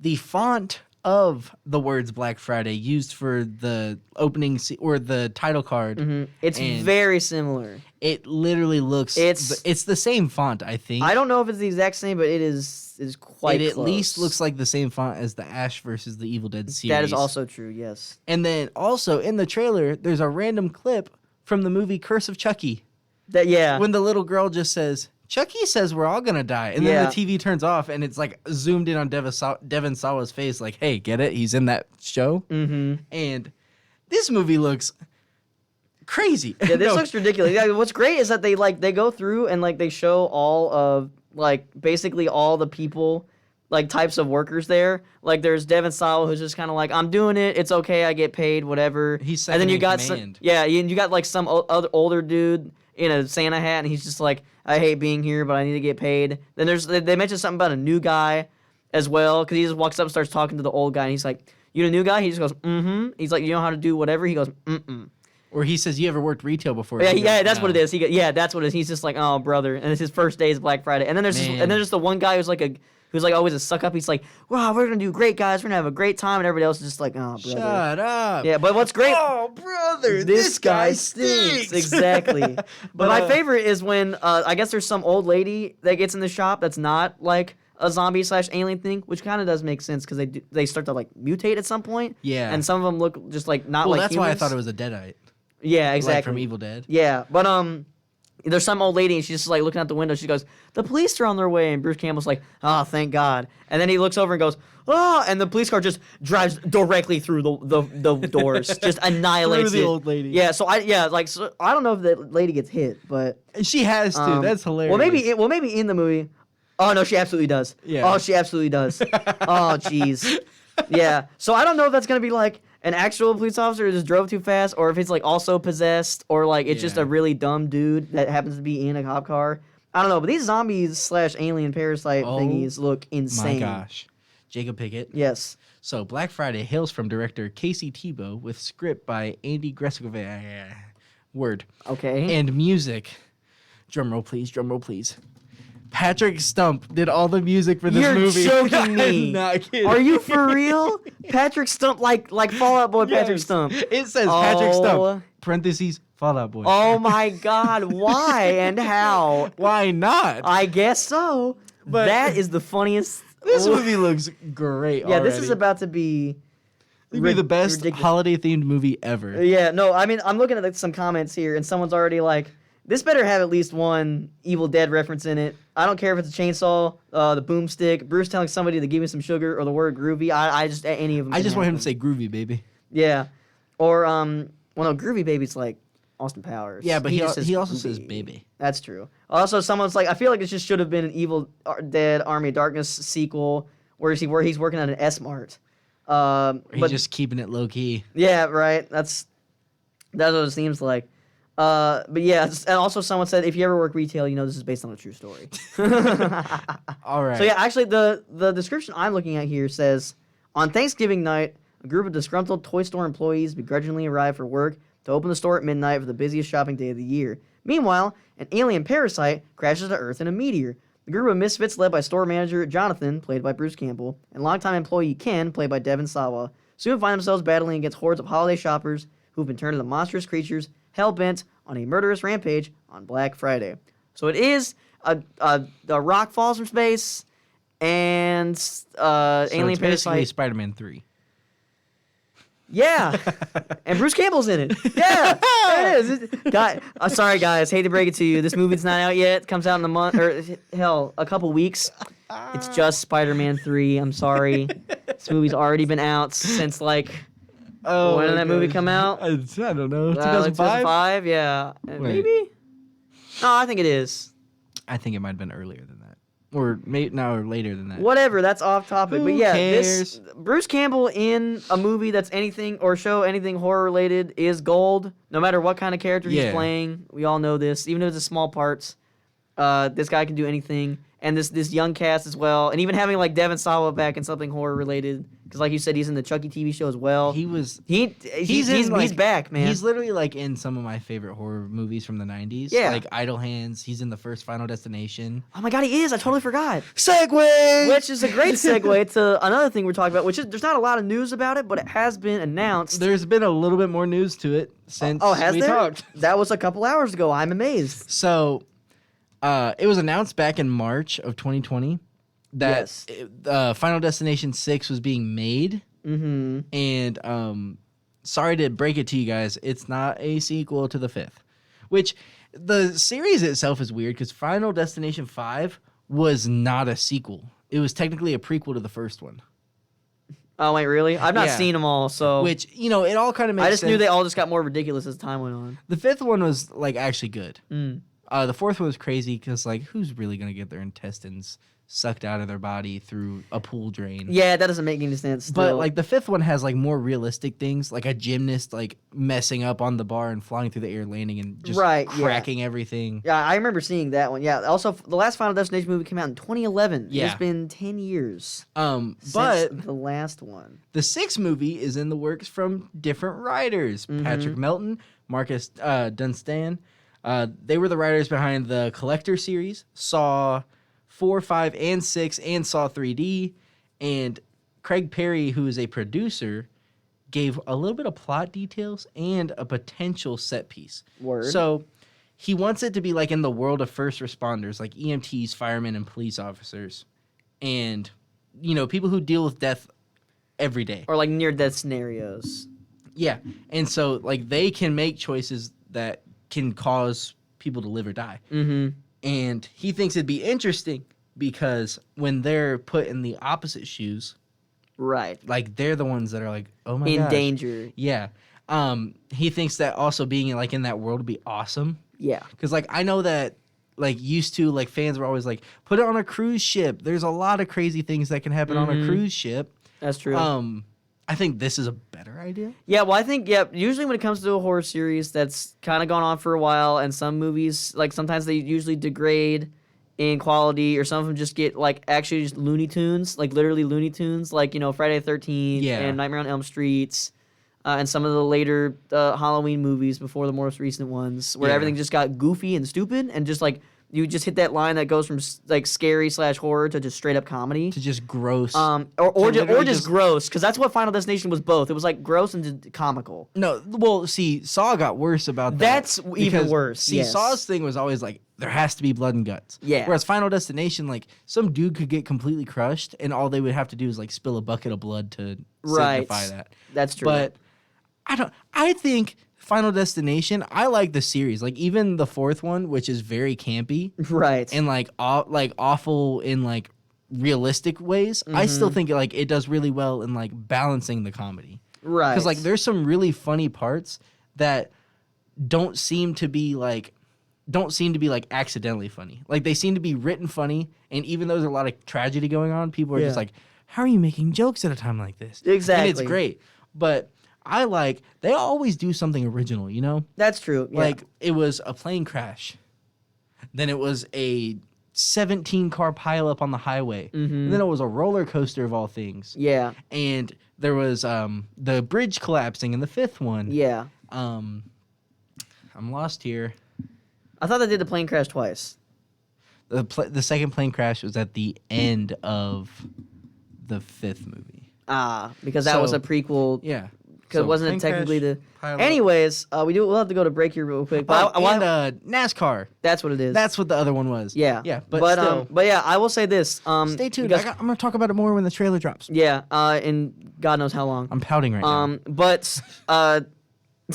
the font of the words Black Friday used for the opening or the title card. Mm-hmm. It's And very similar. It literally looks. It's the same font, I think. I don't know if it's the exact same, but it is quite. It at close. least looks like the same font as the Ash versus the Evil Dead series. That is also true. Yes. And then also in the trailer, there's a random clip from the movie Curse of Chucky. That yeah. When the little girl just says, Chucky says we're all gonna die. And Yeah. then the TV turns off and it's zoomed in on Devon Sawa's face, hey, get it? He's in that show. Mm-hmm. And this movie looks crazy. Yeah, this No, looks ridiculous. Yeah, what's great is that they go through and they show all of basically all the people types of workers there. There's Devon Sawa who's just kind of I'm doing it. It's okay. I get paid. Whatever. He's and then second you in got command. and you got some other older dude in a Santa hat, and he's just I hate being here, but I need to get paid. Then they mentioned something about a new guy as well, because he just walks up and starts talking to the old guy, and he's like, "You the new guy?" He just goes, "Mm-hmm." He's like, "You know how to do whatever?" He goes, "Mm-mm." Or he says, you ever worked retail before? Yeah, He goes, yeah, that's "No." what it is. That's what it is. He's just "Oh, brother," and it's his first day is Black Friday. And then there's just the one guy who's who's always a suck up. He's like, "Wow, we're gonna do great, guys. We're gonna have a great time," and everybody else is just "Oh, brother." Shut up. Yeah, but what's great? Oh, brother, This guy stinks. Exactly. But my favorite is when I guess there's some old lady that gets in the shop that's not a zombie/alien thing, which kind of does make sense because they start to mutate at some point. Yeah. And some of them look just not Well, like that's humans. why I thought it was a Deadite. Yeah, exactly. From Evil Dead. Yeah, but there's some old lady and she's just looking out the window. She goes, "The police are on their way," and Bruce Campbell's like, "Oh, thank God." And then he looks over and goes, "Oh," and the police car just drives directly through the doors, just annihilates Through the it. old lady. Yeah, so I don't know if the lady gets hit, but And she has to. That's hilarious. well, maybe in the movie. Oh no, she absolutely does. Yeah. Oh, she absolutely does. Oh, jeez. Yeah. So I don't know if that's gonna be like an actual police officer who just drove too fast, or if it's like also possessed, or like it's just Yeah. a really dumb dude that happens to be in a cop car. I don't know, but these zombies / alien parasite thingies look insane. My gosh. Jacob Pickett. Yes. So Black Friday hails from director Casey Tebow with script by Andy Greskovic. Word. Okay. And music. Drum roll, please. Drum roll, please. Patrick Stump did all the music for this You're movie. joking me. I'm not kidding. Are you for real? Patrick Stump, like Fall Out Boy Patrick Yes. Stump. It says Patrick Oh. Stump. Parentheses, Fall Out Boy. Oh my God! Why and how? Why not? I guess so. But- that is the funniest. This movie looks great. Yeah, this already. is about to be. It'd be the best ridiculous. holiday themed movie ever. Yeah, no, I mean, I'm looking at like, some comments here, and someone's already like, this better have at least one Evil Dead reference in it. I don't care if it's a chainsaw, the boomstick, Bruce telling somebody to give me some sugar, or the word groovy. I just, any of them. I can just want him happen. to say groovy, baby. Yeah. Or, well, no, groovy baby's like Austin Powers. Yeah, but just he also groovy. says baby. That's true. Also, someone's like, I feel like it just should have been an Evil Dead Army of Darkness sequel where he's working at an S-Mart. He's But just keeping it low key. yeah, right. That's what it seems like. But yeah, and also someone said if you ever work retail, you know this is based on a true story. All right. So yeah, actually the description I'm looking at here says on Thanksgiving night, a group of disgruntled toy store employees begrudgingly arrive for work to open the store at midnight for the busiest shopping day of the year. Meanwhile, an alien parasite crashes to Earth in a meteor. The group of misfits led by store manager Jonathan, played by Bruce Campbell, and longtime employee Ken, played by Devin Sawa, soon find themselves battling against hordes of holiday shoppers who've been turned into monstrous creatures hell-bent on a murderous rampage on Black Friday. So it is a rock falls from space and So alien it's basically parasite. Spider-Man 3. Yeah, and Bruce Campbell's in it. Yeah, there it is. God, sorry guys, hate to break it to you. This movie's not out yet. It comes out in a month, or hell, a couple weeks. It's just Spider-Man 3. I'm sorry. This movie's already been out since like Oh, when did my that movie gosh. come out? I don't know. Like 2005? 2005. Yeah, maybe. No, I think it is. I think it might have been earlier than that. Or later than that. Whatever, that's off topic. Who But yeah, cares? this Bruce Campbell in a movie that's anything or show anything horror related is gold. No matter what kind of character he's Yeah. playing, we all know this. Even if it's a small parts, this guy can do anything. And this young cast as well, and even having like Devin Sawa back in something horror related, because like you said, he's in the Chucky TV show as well. He's He's back, man. He's literally like in some of my favorite horror movies from the 90s. Yeah. Like Idle Hands. He's in the first Final Destination. Oh my God, he is! I totally forgot. Segway! Which is a great segue to another thing we're talking about, which is there's not a lot of news about it, but it has been announced. There's been a little bit more news to it since Has we there? talked. That was a couple hours ago. I'm amazed. So, it was announced back in March of 2020 that Yes. Final Destination 6 was being made. Mm-hmm. And sorry to break it to you guys, it's not a sequel to the fifth. Which the series itself is weird because Final Destination 5 was not a sequel. It was technically a prequel to the first one. Oh wait, really? I've not Yeah. seen them all, so Which, it all kind of makes I just sense. knew they all just got more ridiculous as time went on. The fifth one was like actually good. Mm. The fourth one was crazy because like who's really gonna get their intestines sucked out of their body through a pool drain? Yeah, that doesn't make any sense. But still. like the fifth one has like more realistic things, like a gymnast like messing up on the bar and flying through the air, landing and just Right, yeah. cracking everything. yeah, I remember seeing that one. Yeah. Also, the last Final Destination movie came out in 2011. Yeah. It's been 10 years But since the last one. the sixth movie is in the works from different writers: Mm-hmm. Patrick Melton, Marcus Dunstan. They were the writers behind the Collector series, Saw 4, 5, and 6, and Saw 3D. And Craig Perry, who is a producer, gave a little bit of plot details and a potential set piece. Word. So he wants it to be like in the world of first responders, like EMTs, firemen, and police officers. And, people who deal with death every day. Or like near-death scenarios. Yeah. And so, like, they can make choices that can cause people to live or die. Mm-hmm. And he thinks it'd be interesting because when they're put in the opposite shoes, Right. like, they're the ones that are like, oh my In gosh. danger. Yeah. He thinks that also being, like, in that world would be awesome. Yeah. Because, like, I know that, like used to. Like fans were always like, put it on a cruise ship. There's a lot of crazy things that can happen on a cruise ship. That's true. I think this is a better idea. Yeah, well, I think, usually when it comes to a horror series that's kind of gone on for a while, and some movies, like, sometimes they usually degrade in quality, or some of them just get, like, actually just Looney Tunes, like, literally Looney Tunes, like, Friday the 13th and Nightmare on Elm Street, and some of the later Halloween movies before the most recent ones, where everything just got goofy and stupid, and just, like, you just hit that line that goes from like scary/horror to just straight up comedy to just gross. Or just gross, because that's what Final Destination was both. It was like gross and comical. No, well, see, Saw got worse about that. That's even worse. See, yes. Saw's thing was always like there has to be blood and guts. Yeah. Whereas Final Destination, like some dude could get completely crushed, and all they would have to do is like spill a bucket of blood to signify that. That's true. But I think Final Destination, I like the series. Like even the fourth one, which is very campy, right, and like awful in like realistic ways. I still think it does really well in like balancing the comedy. Right, because like there's some really funny parts that don't seem to be like accidentally funny. Like they seem to be written funny, and even though there's a lot of tragedy going on, people are just like, how are you making jokes at a time like this? Exactly, and it's great, but they always do something original, That's true. Yeah. Like, it was a plane crash. Then it was a 17-car pileup on the highway. And then it was a roller coaster of all things. Yeah. And there was the bridge collapsing in the fifth one. Yeah. I'm lost here. I thought they did the plane crash twice. The second plane crash was at the end of the fifth movie. Because that was a prequel. Yeah. Because it wasn't technically the. pileup. Anyways, we'll have to go to break here real quick. But NASCAR. That's what it is. That's what the other one was. Yeah. Yeah. But still, but yeah, I will say this. stay tuned. Because, I'm gonna talk about it more when the trailer drops. Yeah. In God knows how long. I'm pouting right now. But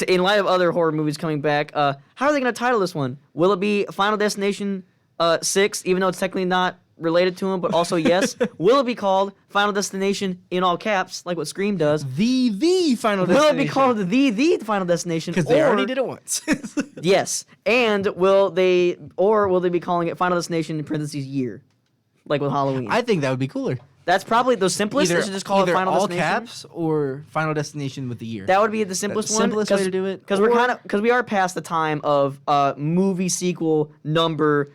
in light of other horror movies coming back, how are they gonna title this one? Will it be Final Destination 6, even though it's technically not related to him, but also yes? Will it be called Final Destination in all caps, like what Scream does? The Final Destination. Will it be called the Final Destination? Because they already did it once. Yes. And will they be calling it Final Destination in parentheses year, like with Halloween? I think that would be cooler. That's probably the simplest. They should just call it Final all Destination. caps or Final Destination with the year. That would be the simplest one. Simplest way to do it. Because we are past the time of movie sequel number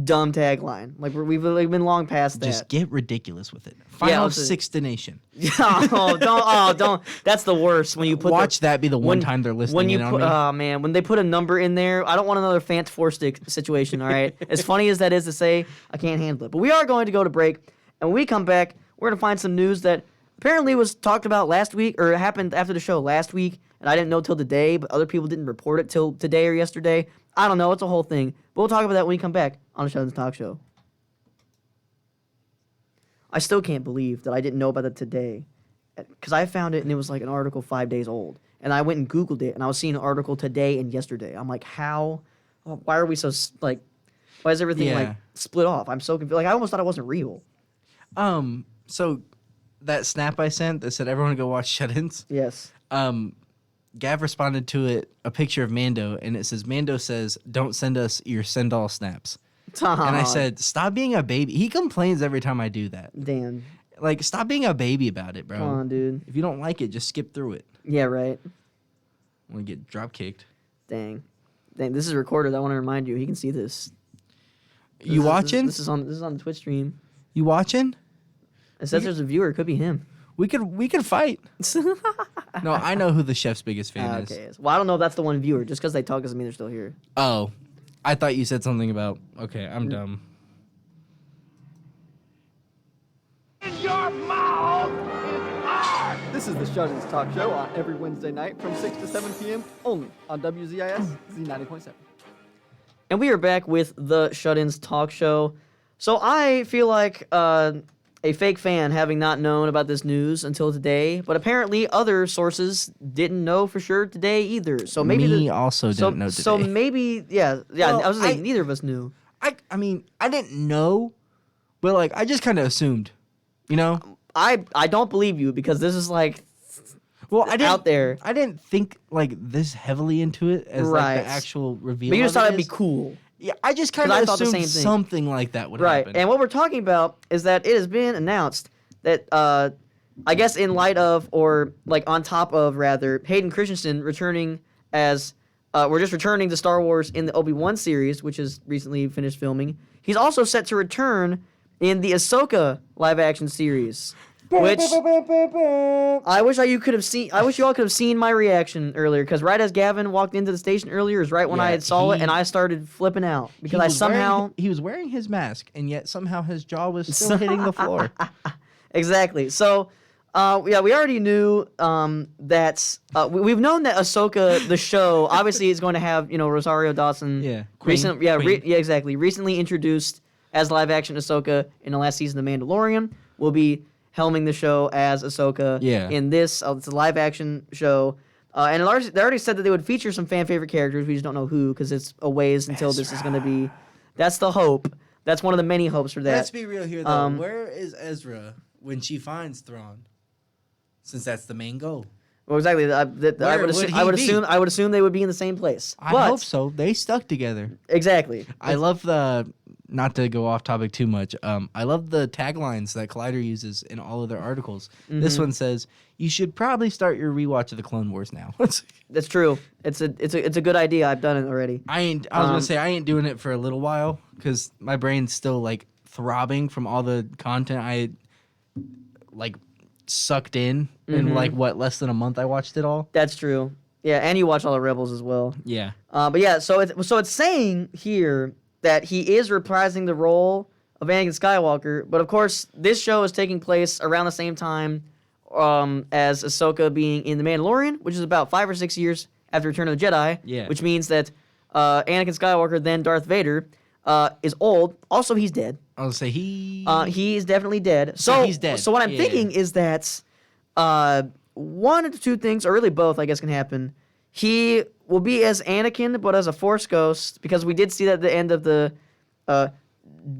dumb tagline. Like we've been long past that. Just get ridiculous with it. Final also- Sixtination. Don't. That's the worst when you put. Watch that be the one time they're listening in on me. Oh man, when they put a number in there, I don't want another Fant Four Stick situation. All right, as funny as that is to say, I can't handle it. But we are going to go to break, and when we come back, we're going to find some news that apparently was talked about last week, or happened after the show last week, and I didn't know till today, but other people didn't report it till today or yesterday. I don't know. It's a whole thing. But we'll talk about that when we come back on the Sheldon's Talk Show. I still can't believe that I didn't know about it today, because I found it and it was like an article 5 days old. And I went and Googled it, and I was seeing an article today and yesterday. I'm like, how? Why are we so, like, why is everything, like, split off? I'm so confused. Like, I almost thought it wasn't real. So that snap I sent that said everyone go watch Shut-Ins. Yes. Gav responded to it a picture of Mando, and it says, Mando says, don't send us your send-all snaps. And I said, stop being a baby. He complains every time I do that. Dan. Like, stop being a baby about it, bro. Come on, dude. If you don't like it, just skip through it. Yeah, right. I want to get drop-kicked. Dang, this is recorded. I want to remind you. He can see this. You watching? This is on the Twitch stream. You watching? It says there's a viewer. It could be him. We could fight. No, I know who the chef's biggest fan is. Okay. Well, I don't know if that's the one viewer. Just because they talk doesn't mean they're still here. Oh, I thought you said something about. Okay, I'm dumb. In your mouth is ours! This is the Sheldon's Talk Show on every Wednesday night from 6 to 7 p.m. only on WZIS Z90.7. And we are back with the Shut-Ins Talk Show. So I feel like a fake fan having not known about this news until today, but apparently other sources didn't know for sure today either. So maybe also didn't know today. So maybe well, I was saying neither of us knew. I mean, I didn't know, but like I just kind of assumed, I don't believe you because this is like out there. I didn't think like this heavily into it as like Right. the actual reveal. But you just thought it'd be is. cool. Yeah, I just 'Cause kind I of thought the assumed same thing. something like that would Right. happen. And what we're talking about is that it has been announced that, I guess in light of, or like on top of rather, Hayden Christensen returning as, we're just returning to Star Wars in the Obi-Wan series, which is recently finished filming. He's also set to return in the Ahsoka live-action series, which I wish you could have seen. I wish you all could have seen my reaction earlier, because right as Gavin walked into the station earlier is right when I Yeah, had saw it, he- and I started flipping out because He I was somehow he was wearing his mask, and yet somehow his jaw was still hitting the floor. exactly. So, yeah, we already knew that we've known that Ahsoka, the show, obviously is going to have Rosario Dawson. Yeah, Queen. Exactly. Recently introduced as live-action Ahsoka in the last season of The Mandalorian, will be helming the show as Ahsoka. Yeah. In this, it's a live-action show. And they already said that they would feature some fan-favorite characters. We just don't know who, because it's a ways until this is going to be. That's the hope. That's one of the many hopes for that. Let's be real here, though. Where is Ezra when she finds Thrawn? Since that's the main goal. Well, exactly. I Where would would he I would be? assume they would be in the same place. I But- hope so. They stuck together. Exactly. I love the, not to go off topic too much, I love the taglines that Collider uses in all of their articles. This one says, "You should probably start your rewatch of the Clone Wars now." That's true. It's a good idea. I've done it already. I was gonna say I ain't doing it for a little while because my brain's still like throbbing from all the content I like sucked in like less than a month. I watched it all. That's true. Yeah, and you watch all the Rebels as well. Yeah. But yeah, so it's saying here that he is reprising the role of Anakin Skywalker, but of course this show is taking place around the same time as Ahsoka being in The Mandalorian, which is about 5 or 6 years after Return of the Jedi. Yeah. Which means that Anakin Skywalker, then Darth Vader, is old. Also, he's dead. I was gonna say He is definitely dead. So he's dead. So what I'm Yeah. thinking is that one of the two things, or really both, I guess, can happen. He will be as Anakin, but as a Force ghost, because we did see that at the end of the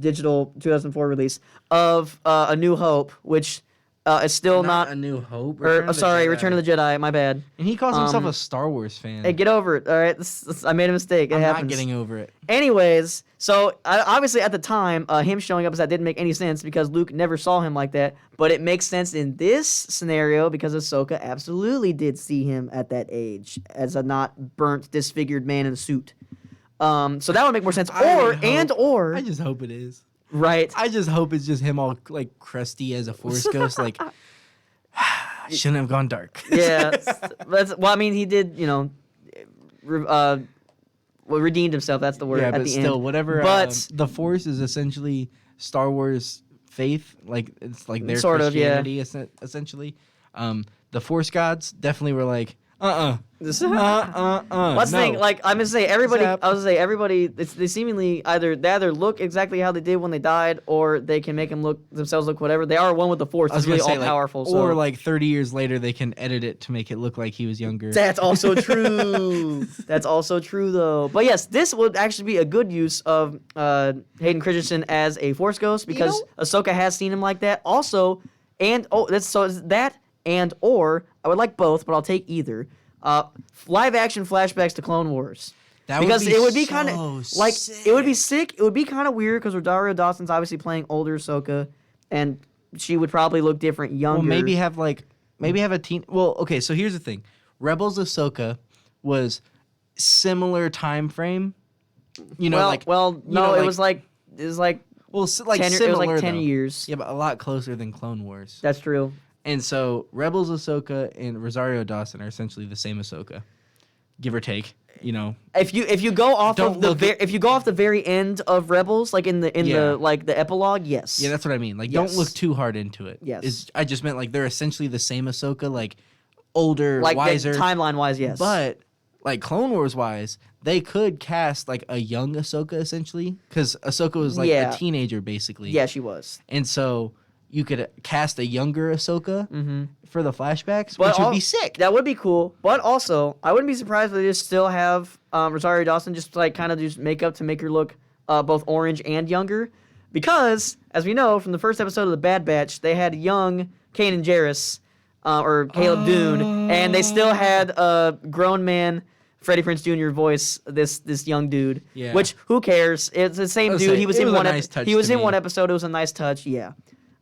digital 2004 release of A New Hope, which is still not. A New Hope. Return of the Jedi. My bad. and he calls himself a Star Wars fan. Hey, get over it. All right, I made a mistake. It I'm happens. not getting over it. Anyways, so obviously at the time, him showing up as that didn't make any sense because Luke never saw him like that. But it makes sense in this scenario because Ahsoka absolutely did see him at that age as a not burnt, disfigured man in a suit. So that would make more sense. Or I just hope it is. right. I just hope it's just him all like crusty as a Force ghost, like shouldn't have gone dark. Yeah. I mean, he did, redeemed himself. That's the word. Yeah, at but the still, end. whatever. But The Force is essentially Star Wars faith, like it's like their Sort of, yeah. Christianity, essentially. The Force gods definitely were like, Let's think. Like I'm gonna say, everybody. Zap. I was gonna say everybody. They seemingly either look exactly how they did when they died, or they can make themselves look whatever. They are one with the Force. I was It's really gonna say, all like, powerful. or So. like 30 years later, they can edit it to make it look like he was younger. That's also true. That's also true, though. But yes, this would actually be a good use of Hayden Christensen as a Force ghost because Ahsoka has seen him like that. Also, or I would like both, but I'll take either. Live action flashbacks to Clone Wars. That would Because be it would be so kind of like it would be sick. It would be kind of weird because Rosario Dawson's obviously playing older Ahsoka, and she would probably look different younger. Well, maybe have a teen. Well, okay. So here's the thing: Rebels Ahsoka was similar time frame. No, it was like well, like 10, similar. it was like 10 though. years. Yeah, but a lot closer than Clone Wars. That's true. And so Rebels Ahsoka and Rosario Dawson are essentially the same Ahsoka, give or take. If you go off Don't of the look at- if you go off the very end of Rebels, like in the Yeah. the epilogue, yes. Yeah, that's what I mean. Like, Yes. don't look too hard into it. Yes. I just meant like they're essentially the same Ahsoka, like older, like wiser. timeline wise, yes. But like Clone Wars wise, they could cast like a young Ahsoka essentially, because Ahsoka was like Yeah. a teenager basically. yeah, she was. And so you could cast a younger Ahsoka for the flashbacks, But which would be sick. That would be cool. But also, I wouldn't be surprised if they just still have Rosario Dawson just like kind of just makeup to make her look both orange and younger, because as we know from the first episode of the Bad Batch, they had young Kanan Jarrus or Caleb Dune, and they still had a grown man Freddie Prinze Jr. voice this young dude. Yeah. Which who cares? It's the same dude. He was in one. He was in one episode. It was a nice touch. Yeah.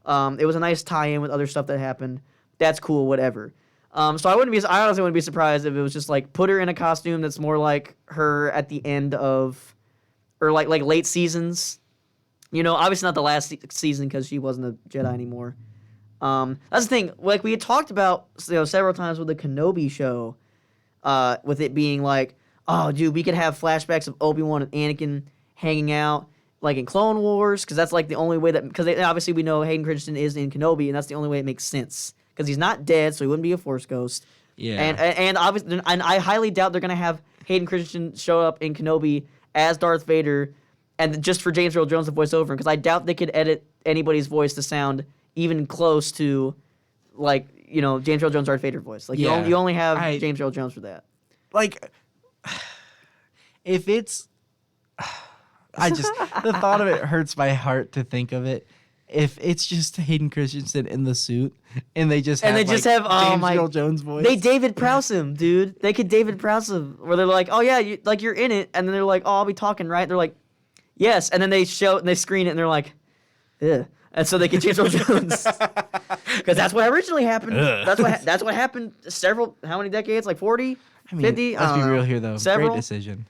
It was a nice tie-in with other stuff that happened. That's cool. Whatever. So I honestly wouldn't be surprised if it was just like put her in a costume that's more like her at the end of, or like late seasons. You know, obviously not the last season because she wasn't a Jedi anymore. That's the thing. Like we had talked about, several times with the Kenobi show, with it being like, oh, dude, we could have flashbacks of Obi-Wan and Anakin hanging out, like in Clone Wars, because that's like the only way that, because obviously we know Hayden Christensen is in Kenobi, and that's the only way it makes sense, because he's not dead, so he wouldn't be a Force ghost. Yeah. And obviously, and I highly doubt they're gonna have Hayden Christensen show up in Kenobi as Darth Vader, and just for James Earl Jones to voice over him, because I doubt they could edit anybody's voice to sound even close to, like, James Earl Jones Darth Vader voice. Like, you only have James Earl Jones for that. Like, if it's, the thought of it hurts my heart to think of it. If it's just Hayden Christensen in the suit, and they just have James Earl Jones voice, they David Prowse him, dude. They could David Prowse him, where they're like, oh yeah, you're in it, and then they're like, oh, I'll be talking, right? They're like, yes, and then they screen it, and they're like, ugh. And so they get James Earl Jones, because that's what originally happened. That's what happened. How many decades? Like 40, 50? Let's be real here, though. Several? Great decision.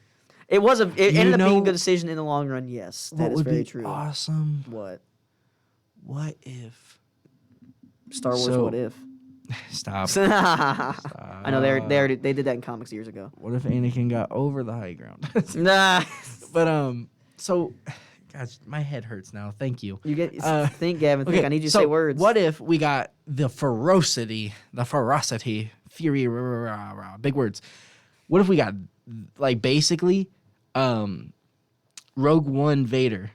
It ended up being a good decision in the long run. Yes, that is very true. Awesome. What? What if Star Wars? What if? Stop. I know they did that in comics years ago. What if Anakin got over the high ground? Nah. But so, gosh, my head hurts now. Thank you. You get think, Gavin. Think. Okay, I need you to say words. What if we got the ferocity, fury, big words? What if we got like basically, Rogue One Vader,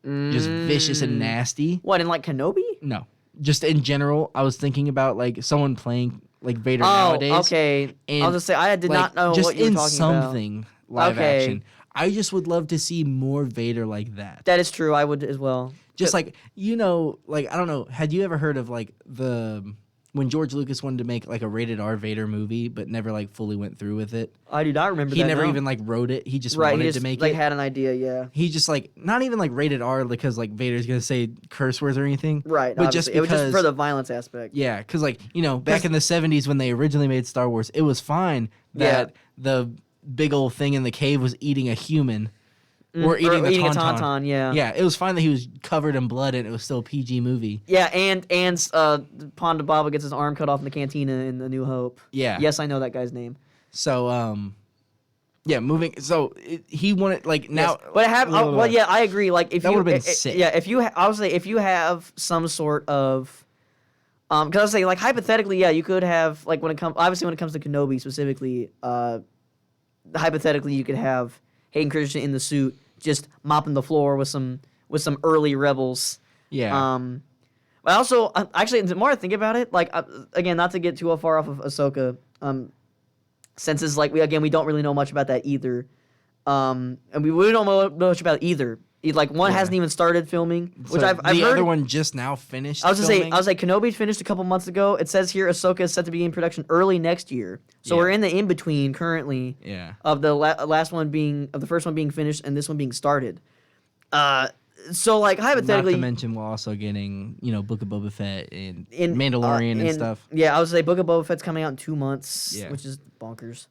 just vicious and nasty? What, in like Kenobi? No, just in general. I was thinking about like someone playing like Vader nowadays. Oh, okay. And, I'll just say I did not know just what you were in talking something live Okay. action. I just would love to see more Vader like that. That is true. I would as well. Just like, like, I don't know. Had you ever heard of like when George Lucas wanted to make like a rated R Vader movie, but never like fully went through with it? I do not remember He that. never no. even like wrote it. He just Right, wanted he just to make like it. had an idea. Yeah. He just like not even like rated R because like Vader's gonna say curse words or anything. Right. But just obviously. It was just because- for the violence aspect. Yeah, because like back in the 70s when they originally made Star Wars, it was fine that the big old thing in the cave was eating a human. Or eating a tauntaun. tauntaun, yeah. Yeah, it was fine that he was covered in blood and it was still a PG movie. Yeah, and Ponda Baba gets his arm cut off in the cantina in The New Hope. Yeah. Yes, I know that guy's name. So, moving. So he wanted like now. Yes. But it happened. Well, yeah, I agree. Like if That you would've been sick. Yeah, I would say if you have some sort of, because I was saying like hypothetically, yeah, you could have like when it comes to Kenobi specifically, hypothetically you could have Hayden Christensen in the suit just mopping the floor with some early rebels. Yeah. But also, actually, the more I think about it, like again, not to get too far off of Ahsoka, since it's like we don't really know much about that either, and we really don't know much about either. Like one hasn't even started filming, which So I've the heard. other one just now finished. I was filming. like, Kenobi finished a couple months ago. It says here Ahsoka is set to begin production early next year, so we're in the in between currently. Yeah. Of the the first one being finished and this one being started. So like hypothetically, Not to mention we're also getting Book of Boba Fett and Mandalorian and stuff. Yeah, I would say Book of Boba Fett's coming out in 2 months, Yeah. which is bonkers.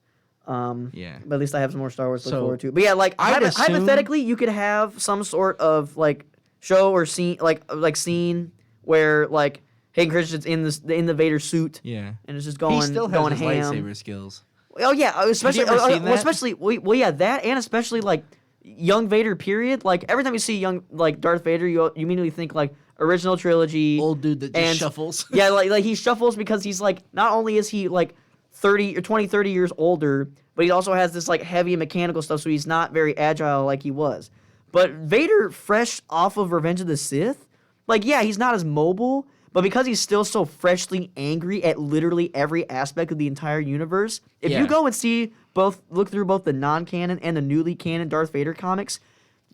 Yeah. But at least I have some more Star Wars to look So, forward to. But yeah, like I'd assume- hypothetically, you could have some sort of like show or scene, like scene where like Hayden Christensen's in the Vader suit, Yeah. and it's just going He still has going his ham. lightsaber skills. Oh yeah, especially ever seen that? especially yeah, that and especially like young Vader period. Like every time you see young like Darth Vader, you immediately think like original trilogy, Old dude that just and- shuffles. Yeah, like he shuffles because he's like not only is he like 30 or 20, 30 years older, but he also has this like heavy mechanical stuff, so he's not very agile like he was. But Vader, fresh off of Revenge of the Sith, like yeah, he's not as mobile, but because he's still so freshly angry at literally every aspect of the entire universe, if Yeah. you go and look through both the non-canon and the newly canon Darth Vader comics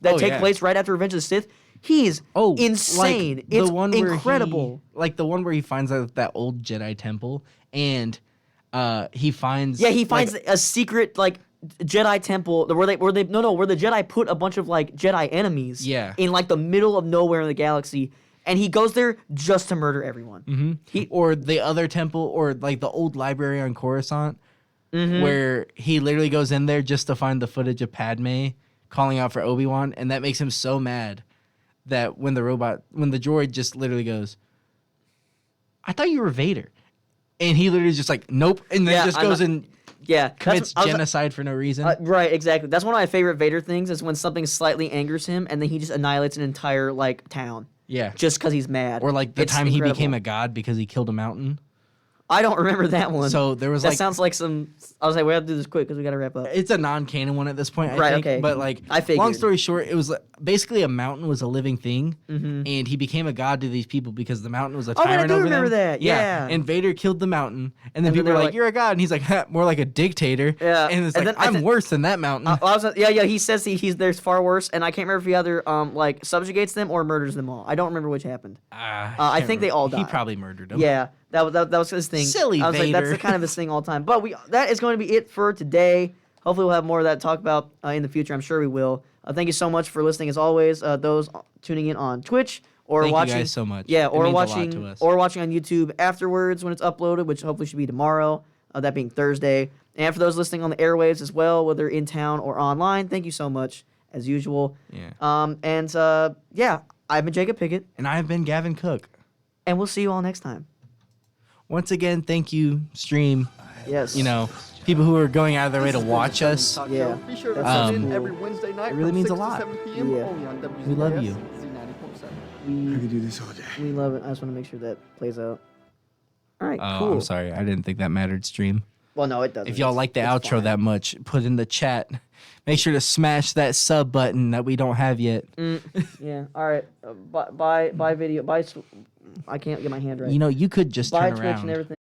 that take place right after Revenge of the Sith, he's insane. Like It's the one where incredible. the one where he finds out that old Jedi temple and he finds Yeah, he finds a secret like Jedi temple where the Jedi put a bunch of like Jedi enemies in like the middle of nowhere in the galaxy, and he goes there just to murder everyone. Or the other temple, or like the old library on Coruscant, where he literally goes in there just to find the footage of Padme calling out for Obi-Wan, and that makes him so mad that when the droid just literally goes, "I thought you were Vader," and he literally is just like, "Nope," and then just goes and commits genocide for no reason. Right, exactly. That's one of my favorite Vader things is when something slightly angers him, and then he just annihilates an entire like town. Yeah, just because he's mad. Or like the time he became a god because he killed a mountain. I don't remember that one. So there was that sounds like some. I was like, we have to do this quick because we got to wrap up. It's a non-canon one at this point, I think. Okay. But like, I figured. Long story short, it was basically a mountain was a living thing, and he became a god to these people because the mountain was a tyrant I do over remember them. that. Yeah. And Vader killed the mountain, and then people were like, "You're a god," and he's like, "More like a dictator." Yeah. And it's like, I'm worse than that mountain. He says he's there's far worse, and I can't remember if he either like subjugates them or murders them all. I don't remember which happened. I think they all died. He probably murdered them. Yeah. That was his thing. Silly I was Vader. like, that's the kind of his thing all the time. But that is going to be it for today. Hopefully we'll have more of that to talk about in the future. I'm sure we will. Thank you so much for listening as always. Those tuning in on Twitch or Thank watching. you guys so much. Yeah, It or means a lot watching to us. or watching on YouTube afterwards when it's uploaded, which hopefully should be tomorrow. That being Thursday. And for those listening on the airwaves as well, whether in town or online, thank you so much as usual. Yeah. I've been Jacob Pickett, And I've been Gavin Cook. and we'll see you all next time. Once again, thank you, stream. Yes. People who are going out of their way to watch us. Talk Yeah. Show. Be sure to That's tune in cool. every Wednesday night It really from means 6 a to lot. 7 p.m. Yeah. only on WZIS We love you. Z90.7. I could do this all day. We love it. I just want to make sure that plays out. All right, Oh, cool. I'm sorry. I didn't think that mattered, stream. Well, no, it doesn't. If y'all like the It's outro fine. that much, put in the chat. Make sure to smash that sub button that we don't have yet. Yeah. All right. Buy video. I can't get my hand right. You could just Buy turn Twitch around. and everything.